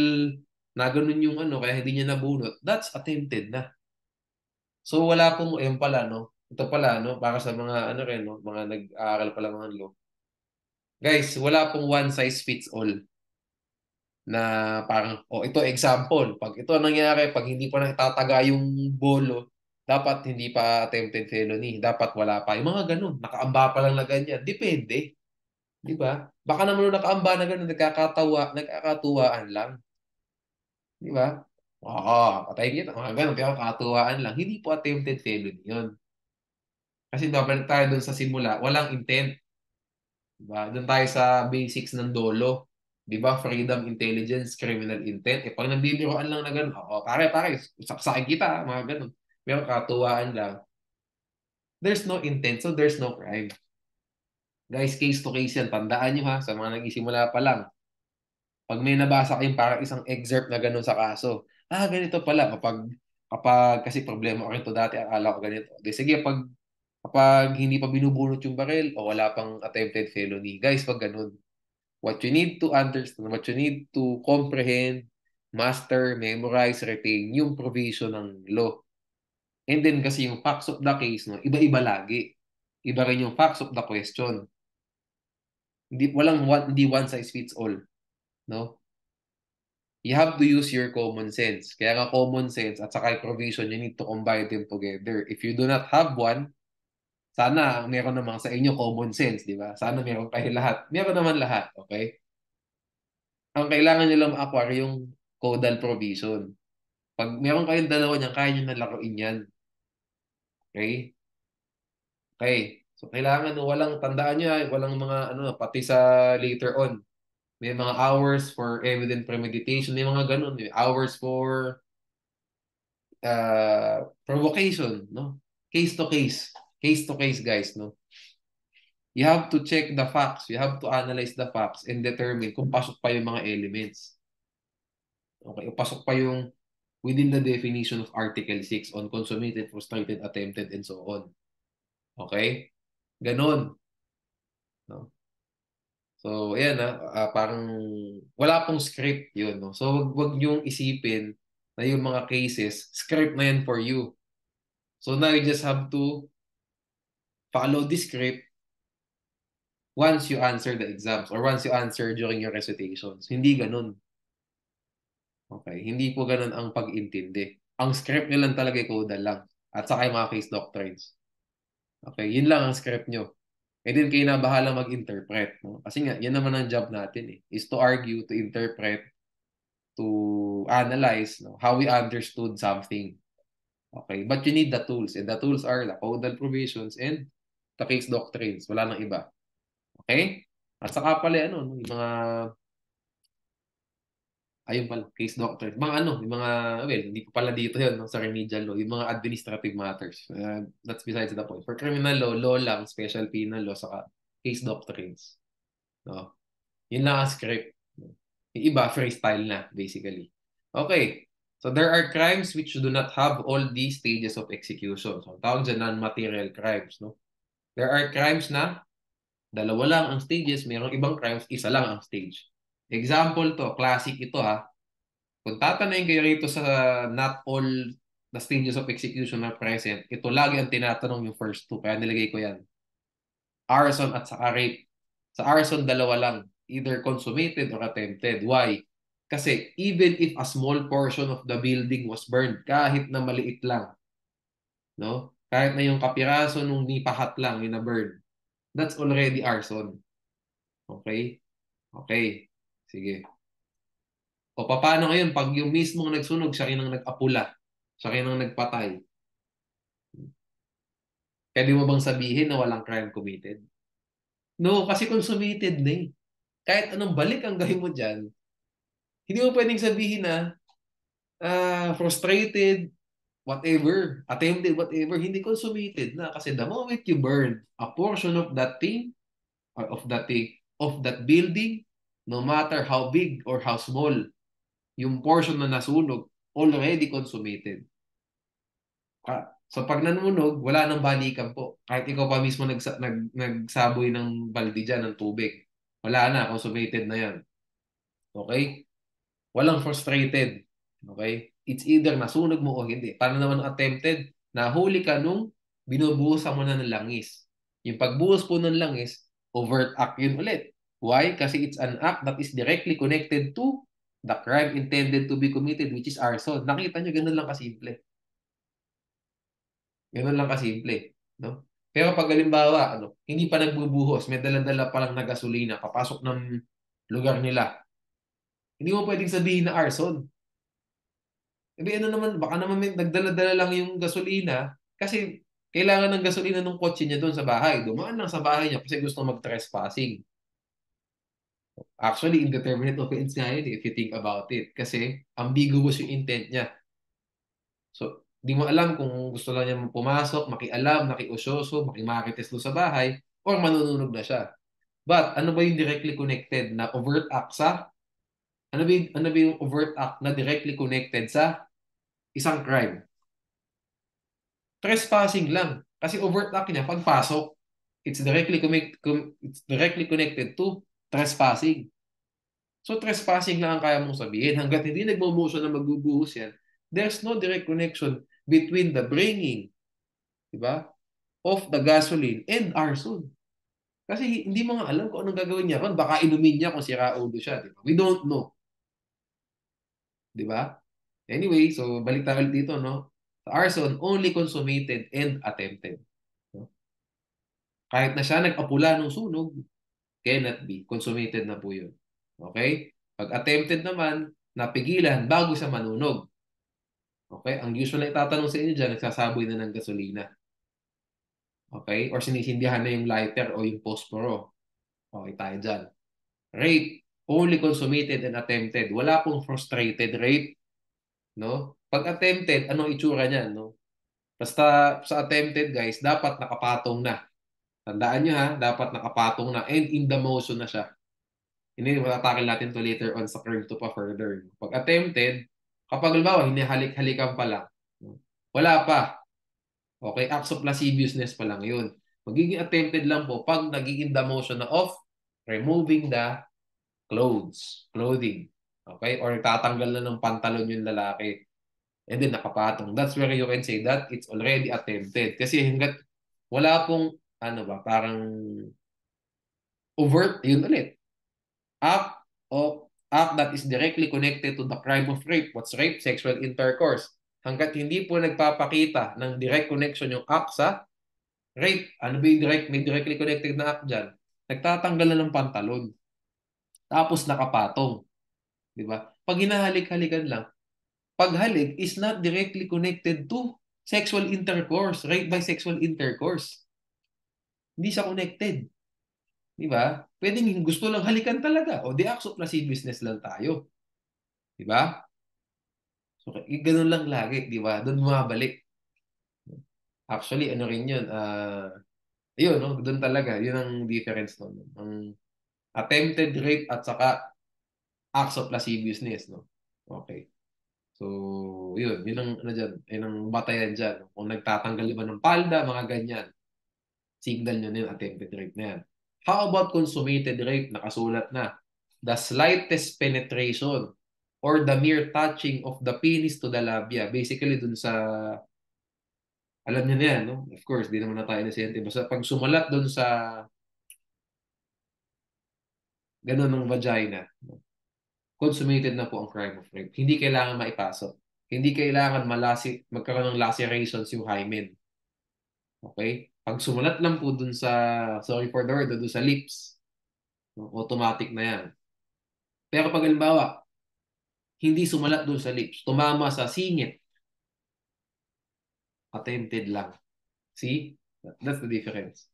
na ganun yung kaya hindi niya nabunot, that's attempted na. So wala pong, ayun pala, no? Ito pala, no? Para sa mga, rin, no? Mga nag-aaral pa lang ng law. Guys, wala pong one size fits all. na parang, ito example, pag ito nangyari, pag hindi pa natataga yung bolo, dapat hindi pa attempted felony, dapat wala pa. Yung mga ganun, nakaamba pa lang na ganyan. Depende, di ba? Baka naman nung nakaamba na ganun, nagkakatuwaan lang, di ba? Oo, patay kita, mga ganun, pero katuwaan lang. Hindi po attempted felony yun. Kasi babalik tayo dun sa simula, walang intent. Diba? Doon tayo sa basics ng dolo. Di ba? Freedom, intelligence, criminal intent. Pag nabibiroan lang na gano'n, pare, saksakin kita, mga gano'n. Pero katuwaan lang. There's no intent, so there's no crime. Guys, case to case yan. Tandaan nyo ha, sa mga nagsisimula pa lang. Pag may nabasa kayong parang isang excerpt na gano'n sa kaso, ganito pala. Kapag kasi problema ko rin to dati, akala ko ganito. Di, sige, kapag hindi pa binubunot yung baril o wala pang attempted felony. Guys, pag ganun, what you need to understand, what you need to comprehend, master, memorize, retain yung provision ng law. And then kasi yung facts of the case, no, iba-iba lagi. Iba rin yung facts of the question. Hindi one size fits all, no? You have to use your common sense. Kaya nga common sense at saka yung provision, you need to combine them together. If you do not have one, sana meron naman sa inyo common sense, di ba? Sana meron kayo lahat. Meron naman lahat, okay? Ang kailangan nyo lang ma-acquire yung caudal provision. Pag meron kayong dalawa niyan, kaya nyo na laruin yan. Okay? Okay. So, kailangan walang, tandaan nyo, walang mga, pati sa later on, may mga hours for evident premeditation, may mga ganun, may hours for provocation, no? Case to case. Case to case, guys, no? You have to check the facts. You have to analyze the facts and determine kung pasok pa yung mga elements. Okay, pasok pa yung within the definition of Article 6 on consummated, frustrated, attempted, and so on. Okay? Ganon. No? So, ayan parang wala pong script yun. No? So, wag niyong isipin na yung mga cases, script na yan for you. So, now you just have to follow the script once you answer the exams or once you answer during your recitations. Hindi ganun. Okay? Hindi po ganun ang pag-intindi. Ang script nyo lang talaga code lang. At saka yung mga case doctrines. Okay? Yun lang ang script nyo. And then kayo na bahala mag-interpret. No? Kasi nga, yan naman ang job natin is to argue, to interpret, to analyze how we understood something. Okay? But you need the tools. And the tools are the caudal provisions and the case doctrines. Wala nang iba. Okay? At saka pala, yung mga ayun pala, case doctrines. Yung mga, well, hindi pa pala dito yun, no, sa remedial law, yung mga administrative matters. That's besides the point. For criminal law lang, special penal law, saka case doctrines. No? Yun lang ang script. Yung iba, freestyle na, basically. Okay. So, there are crimes which do not have all these stages of execution. So, tawag dyan non-material crimes. No? There are crimes na dalawa lang ang stages, mayroong ibang crimes, isa lang ang stage. Example to, classic ito ha. Kung tatanayin kayo rito sa not all the stages of execution are present, ito lagi ang tinatanong yung first two, kaya nilagay ko yan. Arson at saka rape. Sa arson, dalawa lang. Either consummated or attempted. Why? Kasi even if a small portion of the building was burned, kahit na maliit lang, no? Kahit na yung kapiraso nung nipahat lang, yung na-burn, that's already arson. Okay? Okay. Sige. O paano ngayon pag yung mismong nagsunog, siya rin ang nag-apula, siya rin ang nagpatay? Pwede mo bang sabihin na walang crime committed? No, kasi consummated na eh. Kahit anong balik ang gawin mo dyan, hindi mo pwedeng sabihin na frustrated, whatever, attempted, whatever, hindi consummated na. Kasi the moment you burn a portion of that thing, or of that building, no matter how big or how small, yung portion na nasunog, already consummated. So pag nanunog, wala nang balikan po. Kahit ikaw pa mismo nagsaboy ng balde dyan, ng tubig. Wala na, consummated na yan. Okay? Walang frustrated. Okay? It's either nasunog mo o hindi. Paano naman attempted? Nahuli ka nung binubuhusan mo na ng langis. Yung pagbuhos po ng langis, overt act yun ulit. Why? Kasi it's an act that is directly connected to the crime intended to be committed, which is arson. Nakita nyo, ganun lang kasimple. Ganun lang kasimple. No? Pero pag halimbawa, hindi pa nagbubuhos, may dala-dala pa lang na gasolina, papasok ng lugar nila, hindi mo pwedeng sabihin na arson. Ano naman, baka naman may nagdala-dala lang yung gasolina kasi kailangan ng gasolina ng kotse niya doon sa bahay. Dumaan lang sa bahay niya kasi gusto mag-trespassing. Actually, indeterminate offense nga yun if you think about it. Kasi ambiguous yung intent niya. So, di mo alam kung gusto lang niya pumasok, makialam, makiusyoso, makimarites doon sa bahay, or manununog na siya. But, ano ba yung directly connected na overt act sa? Ano ba yung overt act na directly connected sa isang crime? Trespassing lang. Kasi overt act niya, pagpasok, it's directly connected to trespassing. So, trespassing lang ang kaya mong sabihin. Hanggat hindi nagmo-motion na magbubuhos yan, there's no direct connection between the bringing, di ba, of the gasoline and arson. Kasi hindi mo nga alam kung anong gagawin niya ron. Baka inumin niya kung sira ulo siya. Di ba? We don't know. Di ba? Anyway, so balik tayo dito, no? The arson only consummated and attempted. No? Kahit na siya nag-apula ng sunog, cannot be. Consummated na po yun. Okay? Pag attempted naman, napigilan bago siya manunog. Okay? Ang usual na itatanong sa inyo dyan, nagsasaboy na ng gasolina. Okay? Or sinisindihan na yung lighter o yung posporo. Okay tayo dyan. Rape, only consummated and attempted. Wala pong frustrated rape. No? Pag attempted, anong itsura niyan? No? Basta sa attempted, guys, dapat nakapatong na. Tandaan nyo ha, dapat nakapatong na and in the motion na siya. Hindi, matatakil natin to later on sa curve to pa further. Pag attempted, kapag halimbawa, hinihalik-halikan pa lang, wala pa. Okay, acts of lasciviousness pa lang yun. Magiging attempted lang po pag nagiging the motion na of removing the clothing. Okay, or tatanggal na ng pantalon yung lalaki. And then nakapatong. That's where you can say that it's already attempted. Kasi hanggat wala pong, parang overt, yun ulit. Act that is directly connected to the crime of rape. What's rape? Sexual intercourse. Hanggat hindi po nagpapakita ng direct connection yung act sa rape, ano ba yung may directly connected na act dyan? Nagtatanggal na ng pantalon. Tapos nakapatong. Di ba? Pag hinahalik-halikan lang, paghalik is not directly connected to sexual intercourse, rape by sexual intercourse. Hindi siya connected. Di ba? Pwedeng gusto lang halikan talaga. O di acts of lasciviousness lang tayo. Di ba? So, ganun lang lagi, di ba? Doon bumabalik. Actually, ano rin yun? Yun, no? Doon talaga. Yun ang difference no? Ang attempted rape at saka acts of lasciviousness, no? Okay. So, yun. Yun ang, dyan, yun ang batayan dyan. Kung nagtatanggal ba ng palda, mga ganyan. Signal nyo na yung attempted rape na yan. How about consummated rape? Nakasulat na. The slightest penetration or the mere touching of the penis to the labia. Basically, dun sa, alam niyo na yan, no? Of course, di naman na tayo inosente. Basta pag sumulat dun sa ganun ng vagina, no? Consummated na po ang crime of rape. Hindi kailangan maipasok. Hindi kailangan magkaroon ng lacerations yung hymen. Okay? Pag sumulat lang po dun sa, sorry for the word, dun sa lips, no? Automatic na yan. Pero pag halimbawa, hindi sumulat dun sa lips, tumama sa singit, attempted lang. See? That's the difference.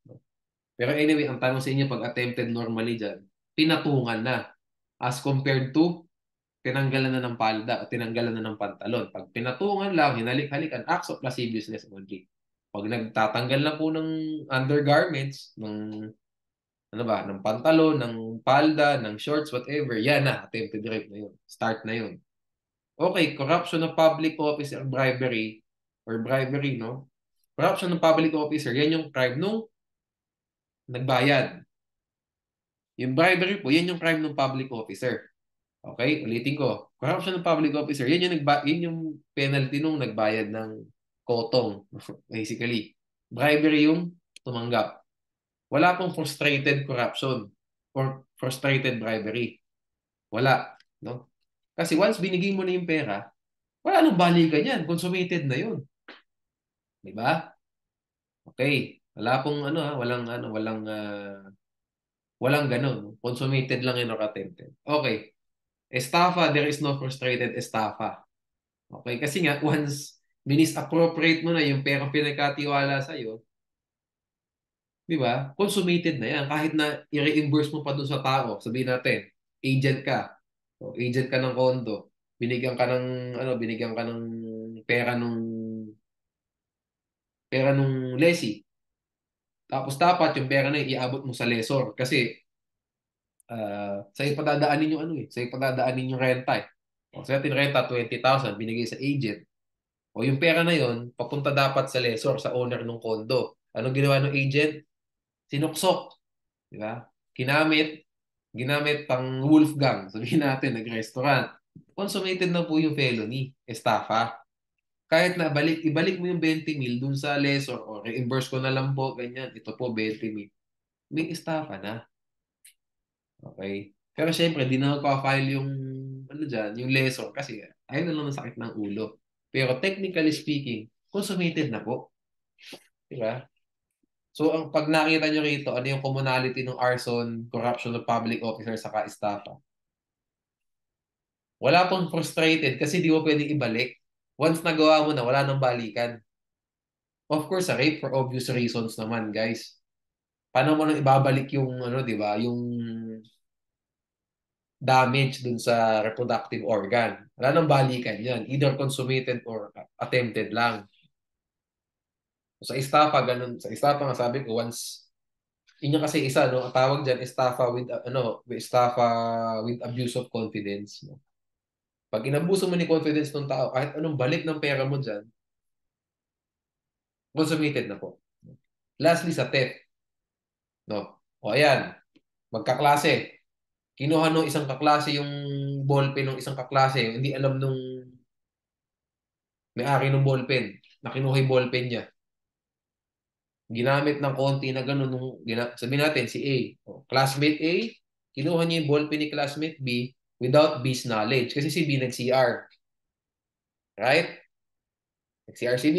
Pero anyway, ang tanong sa inyo, pag attempted normally dyan, pinatungan na. As compared to, tinanggalan na ng palda o tinanggalan na ng pantalon. Pag pinatungan lang, hinalik-halikan, acts of lasciviousness only. Pag nagtatanggal na po ng undergarments, ng pantalon, ng palda, ng shorts, whatever, yan na, attempted rape na yun. Start na yun. Okay, corruption of public officer, bribery, no? Corruption of public officer, yan yung crime nung nagbayad. Yung bribery po, yan yung crime ng public officer. Okay, ulitin ko. Corruption ng public officer, yan yung penalty nung nagbayad ng kotong, basically. Bribery yung tumanggap. Wala pong frustrated corruption or frustrated bribery. Wala, no? Kasi once binigay mo na yung pera, wala nang balikan yan. Consummated na yun. Di ba? Okay. Wala pong ano ha, walang ganun. Consummated lang yun or attempted. Okay. Estafa, there is no frustrated estafa. Okay, kasi nga once minis-appropriate mo na yung pera pinagkatiwala sa'yo, di ba? Consummated na yan. Kahit na i-reimburse mo pa dun sa tao, sabihin natin, agent ka. O, agent ka ng condo. Binigyan ka ng pera nung lessee. Tapos dapat yung pera na yun, iabot mo sa lessor kasi sa'yo padadaanin yung sa'yo padadaanin yung renta eh. O, sa atin renta 20,000 binigay sa agent. O yung pera na yon papunta dapat sa lessor, sa owner ng condo. Anong ginawa ng agent? Sinuksok, di ba? Ginamit pang Wolfgang. Sabihin natin, nag-restaurant. Consummated na po yung felony, estafa. Kahit na ibalik mo yung 20 mil dun sa lessor o reimburse ko na lang po, ganyan. Ito po, 20 mil. May estafa na. Okay? Pero syempre, di na magpa-file yung yung lessor kasi ayun na lang ang sakit ng ulo. Pero technically speaking, consummated na po. Di ba? So, pag nakita nyo rito, ano yung commonality ng arson, corruption of public officer, saka estafa? Wala pong frustrated kasi di mo pwedeng ibalik. Once nagawa mo na, wala nang balikan. Of course, sa rape for obvious reasons naman, guys. Paano mo nang ibabalik yung, di ba, yung damage dun sa reproductive organ? Wala nang balikan yan. Either consummated or attempted lang. Sa estafa, ganun. Sa estafa nga sabi ko, once yun yung kasi isa, no? Ang tawag dyan, estafa with abuse of confidence. No? Pag inabuso mo ni confidence ng tao, kahit anong balik ng pera mo dyan, consummated na po. Lastly, sa theft. No? O ayan, magkaklase. Kinuha nung isang kaklase yung ballpen ng isang kaklase. Hindi alam nung may-ari ng ballpen na kinuha yung ballpen niya. Ginamit ng konti na gano'n sabihin natin si A. O, classmate A, kinuha niya yung ballpen ni classmate B without B's knowledge. Kasi si B nag-CR. Right? Nag-CR si B.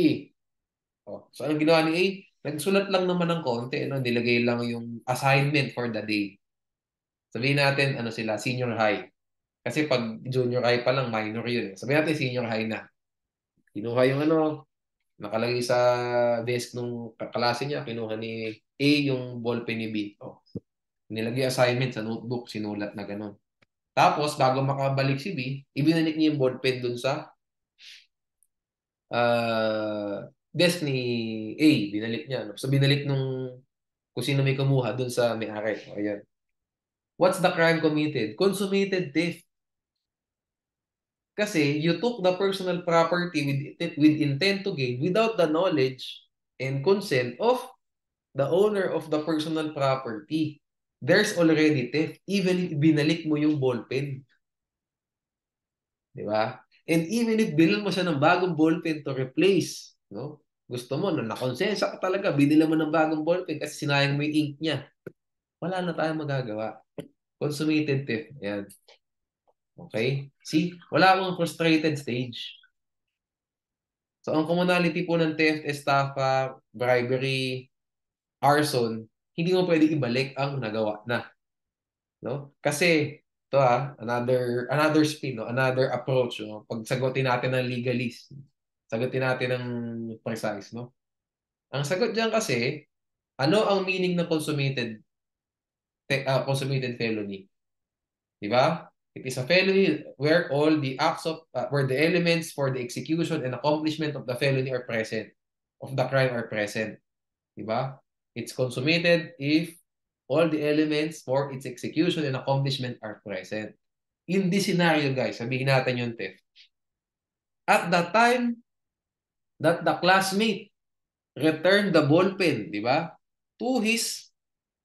O, so anong ginawa ni A? Nagsulat lang naman ng konti. No? Nilagay lang yung assignment for the day. Sabihin natin, senior high. Kasi pag junior high pa lang, minor yun. Sabihin natin, senior high na. Kinuha yung nakalagay sa desk nung kaklase niya, kinuha ni A yung ballpen ni B. O, nilagay assignment sa notebook, sinulat na gano'n. Tapos, bago makabalik si B, ibinalik niya yung ballpen dun sa desk ni A. Binalik niya. No? So, binalik kung sino may kumuha dun sa may-ari. O, ayan. What's the crime committed? Consummated theft. Kasi you took the personal property with intent to gain without the knowledge and consent of the owner of the personal property. There's already theft even if binalik mo yung ballpen. Di ba? And even if bilhin mo siya ng bagong ballpen to replace, no? Gusto mo, nakonsensya ka talaga, binila mo ng bagong ballpen kasi sinayang mo yung ink niya. Wala na tayong magagawa. Consummated theft. Ayan. Okay? See? Wala akong frustrated stage. So, ang commonality po ng theft, estafa, bribery, arson, hindi mo pwede ibalik ang nagawa na. No? Kasi, another spin, no? Another approach. No? Pag sagutin natin ng legalist, sagutin natin ng precise. No? Ang sagot dyan kasi, ano ang meaning ng consummated felony? Di ba? It is a felony where all the acts where the elements for the execution and accomplishment of the felony are present, of the crime are present. Di ba? It's consummated if all the elements for its execution and accomplishment are present. In this scenario, guys, sabihin natin yung theft. At the time that the classmate returned the ballpen, di ba? To his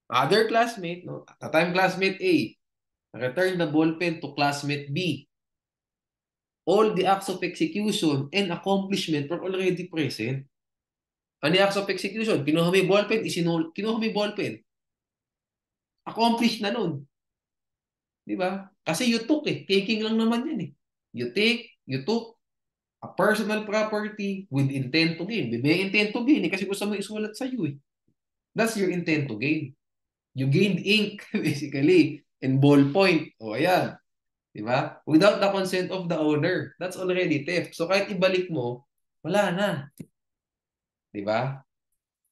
other classmate, no? At the time classmate A returned the ballpen to classmate B. All the acts of execution and accomplishment were already present. Ano yung acts of execution? Kinuha mo yung ballpen, kinuha mo yung ballpen. Accomplished na nun. Di ba? Kasi you took eh. Taking lang naman yan eh. You took a personal property with intent to gain. May intent to gain kasi gusto mo isulat sa iyo eh. That's your intent to gain. You gained ink basically in ballpoint. O ayan, di ba? Without the consent of the owner. That's already theft. So kahit ibalik mo, wala na. Di ba?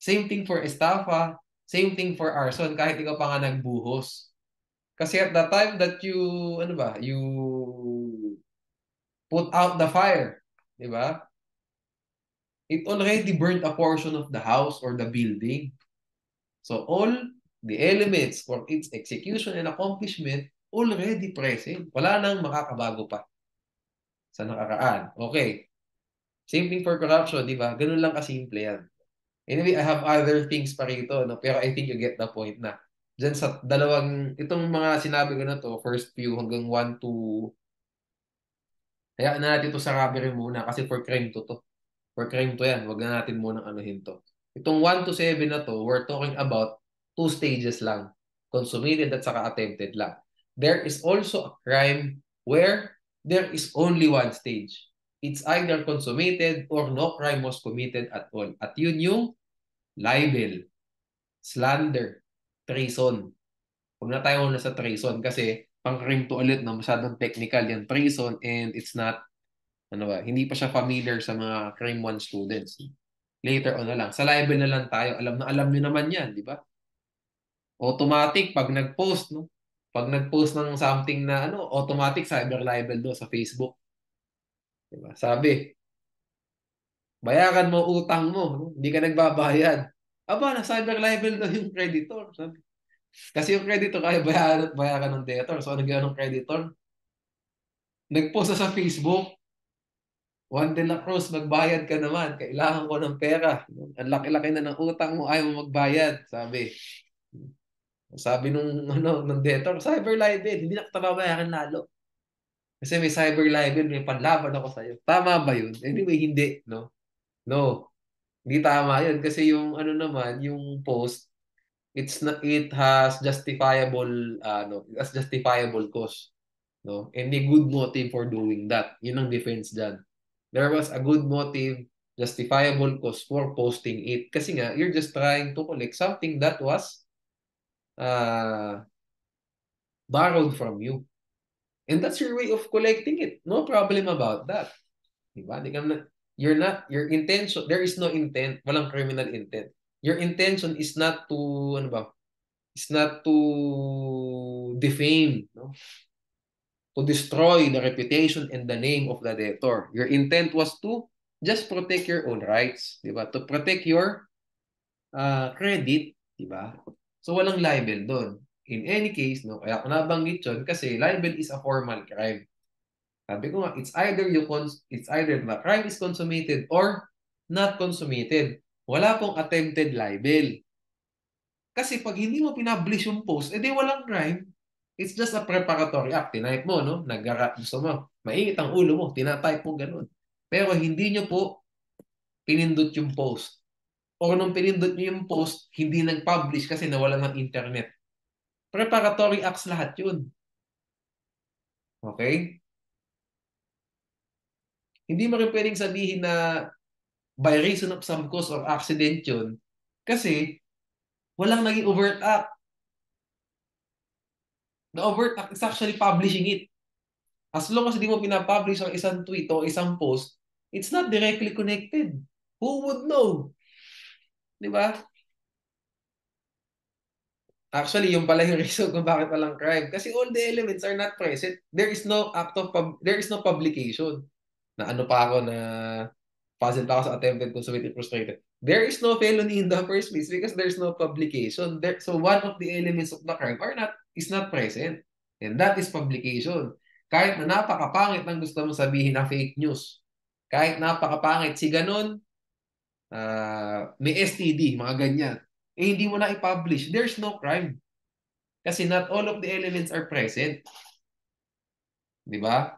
Same thing for estafa, same thing for arson kahit ikaw pa nga nagbuhos. Kasi at the time that you you put out the fire, di ba? It already burned a portion of the house or the building. So all the elements for its execution and accomplishment already present. Wala nang makakabago pa sa nakaraan. Okay. Same thing for corruption, di ba? Ganun lang kasimple yan. Anyway, I have other things pa rito, no? Pero I think you get the point na. Diyan sa itong mga sinabi ko na to, first few hanggang 1 to, hayaan na natin ito sa robbery muna kasi for crime to. For crime to yan. Huwag na natin munang anuhin to. Itong 1 to 7 na to, we're talking about 2 stages lang. Consummated at saka attempted lang. There is also a crime where there is only one stage. It's either consummated or no crime was committed at all. At yun yung libel, slander, treason. Huwag na tayo muna sa treason kasi pang-crime to ulit na masyadong technical yan. Treason and it's not, hindi pa siya familiar sa mga crime 1 students. Later on na lang. Sa libel na lang tayo. Alam nyo naman yan, di ba? Automatic, pag nag-post, no? Pag nag-post ng something na, automatic cyber libel do sa Facebook. Di ba? Sabi, bayaran mo utang mo, no? Hindi ka nagbabayad. Aba, na-cyber libel daw yung creditor. Sabi. Kasi yung creditor kaya bayaran ng debtor. So, ano gano'n ng creditor? Nag-post sa Facebook, Juan de la Cruz, magbayad ka naman. Kailangan ko ng pera. Ang laki-laki na ng utang mo, ayaw mo magbayad. Sabi. Sabi ng debtor, cyber libel, hindi na kita babayaran lalo. Kasi may cyber libel, may panlaban ako sa'yo. Tama ba yun? Anyway, hindi, no? No. Hindi tama yun kasi yung naman, yung post, it has justifiable cause, no? And a good motive for doing that. Yun ang defense diyan. There was a good motive, justifiable cause for posting it. Kasi nga, you're just trying to collect something that was borrowed from you. And that's your way of collecting it. No problem about that. Diba? Your intention, there is no intent, walang criminal intent. Your intention is not to, is not to defame, no? To destroy the reputation and the name of the debtor. Your intent was to just protect your own rights, diba? To protect your credit, diba? So walang libel doon. In any case, no, kaya ako nabanggit yun kasi libel is a formal crime. Sabi ko nga, it's either the crime is consummated or not consummated. Wala pong attempted libel. Kasi pag hindi mo pinablish yung post, edi walang crime. It's just a preparatory act. Tinype mo, no? Gusto mo. Mainit ang ulo mo. Tinatype mo ganun. Pero hindi nyo po pinindot yung post. O nung pinindot nyo yung post, hindi nag-publish kasi nawala ng internet. Preparatory acts lahat yun. Okay? Hindi mo rin pwedeng sabihin na by reason of some cause or accident yun kasi walang naging overt act. The overt act is actually publishing it. As long as hindi mo pinapublish ang isang tweet o isang post, it's not directly connected. Who would know? Di ba? Actually, yung pala yung reason kung bakit walang crime. Kasi all the elements are not present. There is no publication. Na ano pa ako na puzzle pa ako sa attempted, consummated, frustrated. There is no felony in the first place because there's no publication. So one of the elements of the crime is not present. And that is publication. Kahit na napakapangit ang gusto mong sabihin na fake news. Kahit napakapangit, si ganun, may STD, mga ganyan. Eh, hindi mo na i-publish. There's no crime. Kasi not all of the elements are present. Di ba?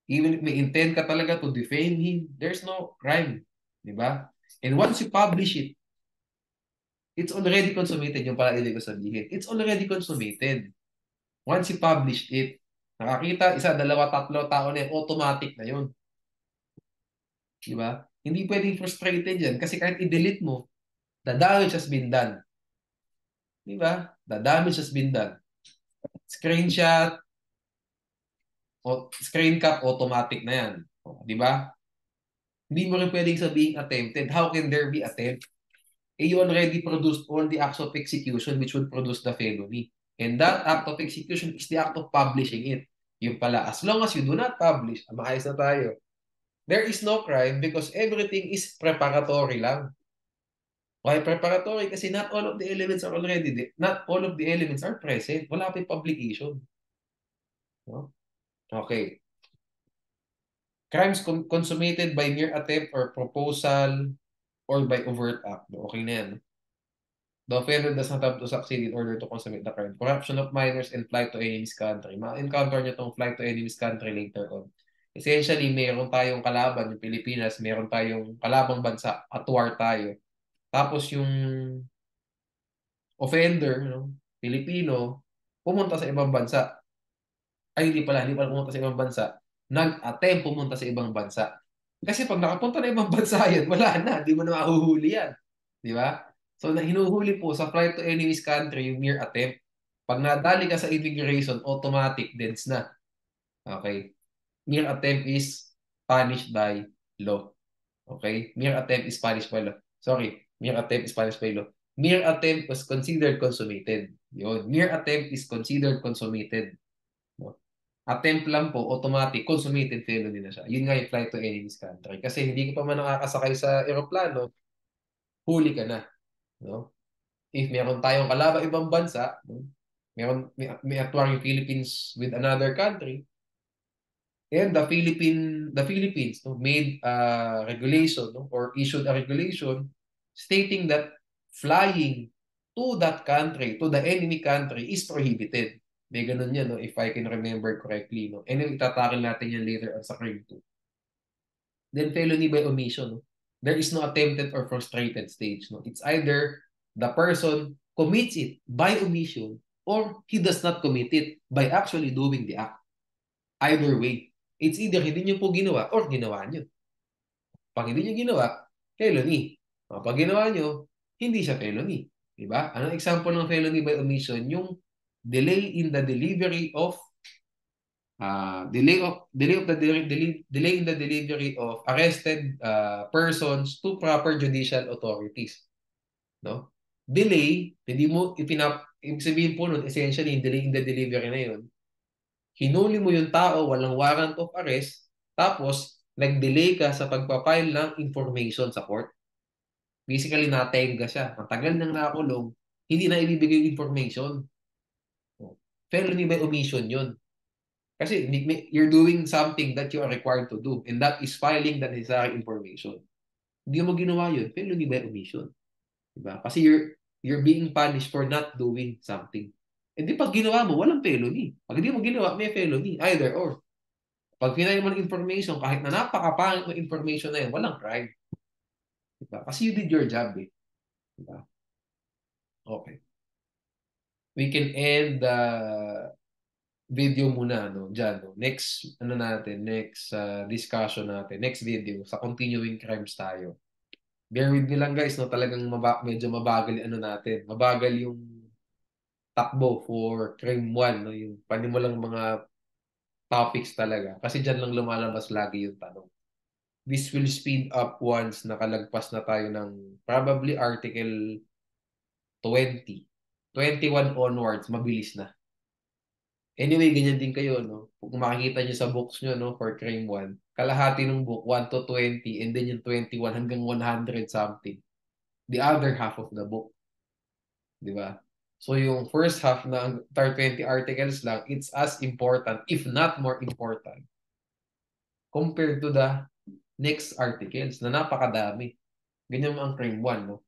Even if may intent ka talaga to defame him, there's no crime. Di ba? And once you publish it, it's already consummated. Yung pala ibig ko sabihin. It's already consummated. Once you published it. Nakakita, isa, dalawa, tatlo, tao na yan, automatic na yun. Di ba? Hindi pwedeng frustrated yan kasi kahit i-delete mo, the damage has been done. Di ba? The damage has been done. Screenshot, o screen cap, automatic na yan. O, di ba? Hindi mo rin pwedeng sabihin attempted. How can there be attempt? You already produced all the acts of execution which would produce the felony. And that act of execution is the act of publishing it. Yung pala, as long as you do not publish, maayos na tayo. There is no crime because everything is preparatory lang. Why preparatory? Kasi not all of the elements are already there. Not all of the elements are present. Wala pa yung publication. No? Okay. Crimes consummated by mere attempt or proposal or by overt act. Okay na yan. The offender does not have to succeed in order to consummate the crime. Corruption of minors and flight to enemy's country. Ma-encounter nyo itong flight to enemy's country later on. Essentially, meron tayong kalaban, yung Pilipinas, meron tayong kalabang bansa, at war tayo. Tapos yung offender, no, Pilipino, pumunta sa ibang bansa. Ay, hindi pala pumunta sa ibang bansa. Nag-attempt pumunta sa ibang bansa. Kasi pag nakapunta na ibang bansa yan, wala na. Di mo na mahuhuli yan. Di ba? So, hinuhuli po sa flight to enemy's country yung mere attempt. Pag nadali ka sa immigration, automatic, dens na. Okay? Mere attempt is punished by law. Okay? Mere attempt is punished by law. Sorry, mere attempt is punished by law. Mere attempt was considered consummated. Yun. Mere attempt is considered consummated. No? Attempt lang po, automatic, consummated felony na siya. Yun nga yung flight to enemy's country. Kasi hindi ka pa man nakakasakay sa eroplano, huli ka na. No? If meron tayong kalaban ibang bansa, no? May atwar yung Philippines with another country, and the Philippines no, made a regulation no, or issued a regulation stating that flying to that country, to the enemy country, is prohibited. May ganun yan, no, if I can remember correctly. No? Anyway, itatakil natin yan later on sa crime 2. Then felony by omission. No? There is no attempted or frustrated stage. No? It's either the person commits it by omission or he does not commit it by actually doing the act. Either way. It's either hindi nyo po ginawa or ginawa nyo. Pag hindi nyo ginawa, felony. Pag ginawa nyo, hindi siya felony. Diba? Anong example ng felony by omission? Yung delay in the delivery of delay in the delivery of arrested persons to proper judicial authorities. No? Delay, hindi mo ibig sabihin po nun, essentially, delay in the delivery na yun. Hinuli mo yung tao, walang warrant of arrest, tapos nag-delay ka sa pagpapile ng information sa court. Basically, natenga siya. Ang tagal nang nakulong, hindi na ibibigay yung information. Felony by omission yun. Kasi you're doing something that you are required to do, and that is filing the necessary information. Hindi mo ginawa yun, felony by omission. Diba? Kasi you're being punished for not doing something. And di pag ginawa mo, walang felony. Pag hindi mo ginawa, may felony. Either or. Pag final mo ng information, kahit na napakapangit ng information na yan, walang crime. Diba? Kasi you did your job eh. Diba? Okay. We can end the video muna, no? Diyan, no? Next, next discussion natin, next video, sa continuing crimes tayo. Bear with me lang guys, no? Talagang medyo mabagal natin. Mabagal yung takbo for crime 1, no? Yung panimulang mga topics talaga. Kasi dyan lang lumalabas lagi yung tanong. This will speed up once nakalagpas na tayo ng probably article 20. 21 onwards, mabilis na. Anyway, ganyan din kayo, no? Kung makikita nyo sa books nyo, no, for crime 1, kalahati ng book, 1 to 20, and then yung 21 hanggang 100 something. The other half of the book. Di ba? So yung first half na 20 articles lang, it's as important, if not more important, compared to the next articles na napakadami. Ganyan ang crime 1, no?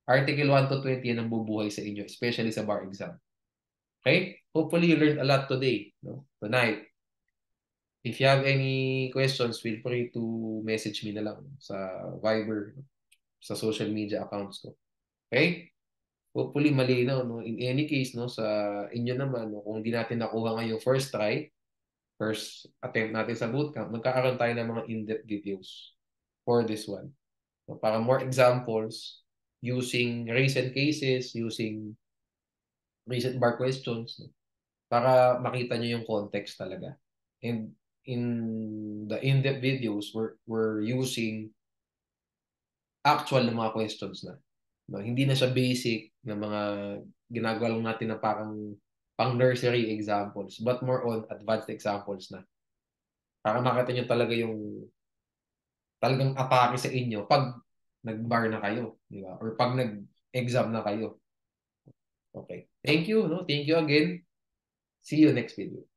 Article 1 to 20 yan ang bubuhay sa inyo, especially sa bar exam. Okay? Hopefully you learned a lot today, no? Tonight. If you have any questions, feel free to message me na lang sa Viber, sa social media accounts ko. Okay? Hopefully malinaw, no? In any case, no, sa inyo naman, no, kung hindi natin nakuha ngayong first try, first attempt natin sa bootcamp, magkakaroon tayo ng mga in-depth videos for this one. So, para more examples, using recent cases, using recent bar questions, no? Para makita nyo yung context talaga. And in the in-depth videos, we're using actual na mga questions na. No, hindi na siya basic na mga ginagawa lang natin na parang pang nursery examples, but more on advanced examples na. Para makita nyo talaga yung talagang atake sa inyo pag nag-bar na kayo, di ba? Or pag nag-exam na kayo. Okay. Thank you, no? Thank you again. See you next video.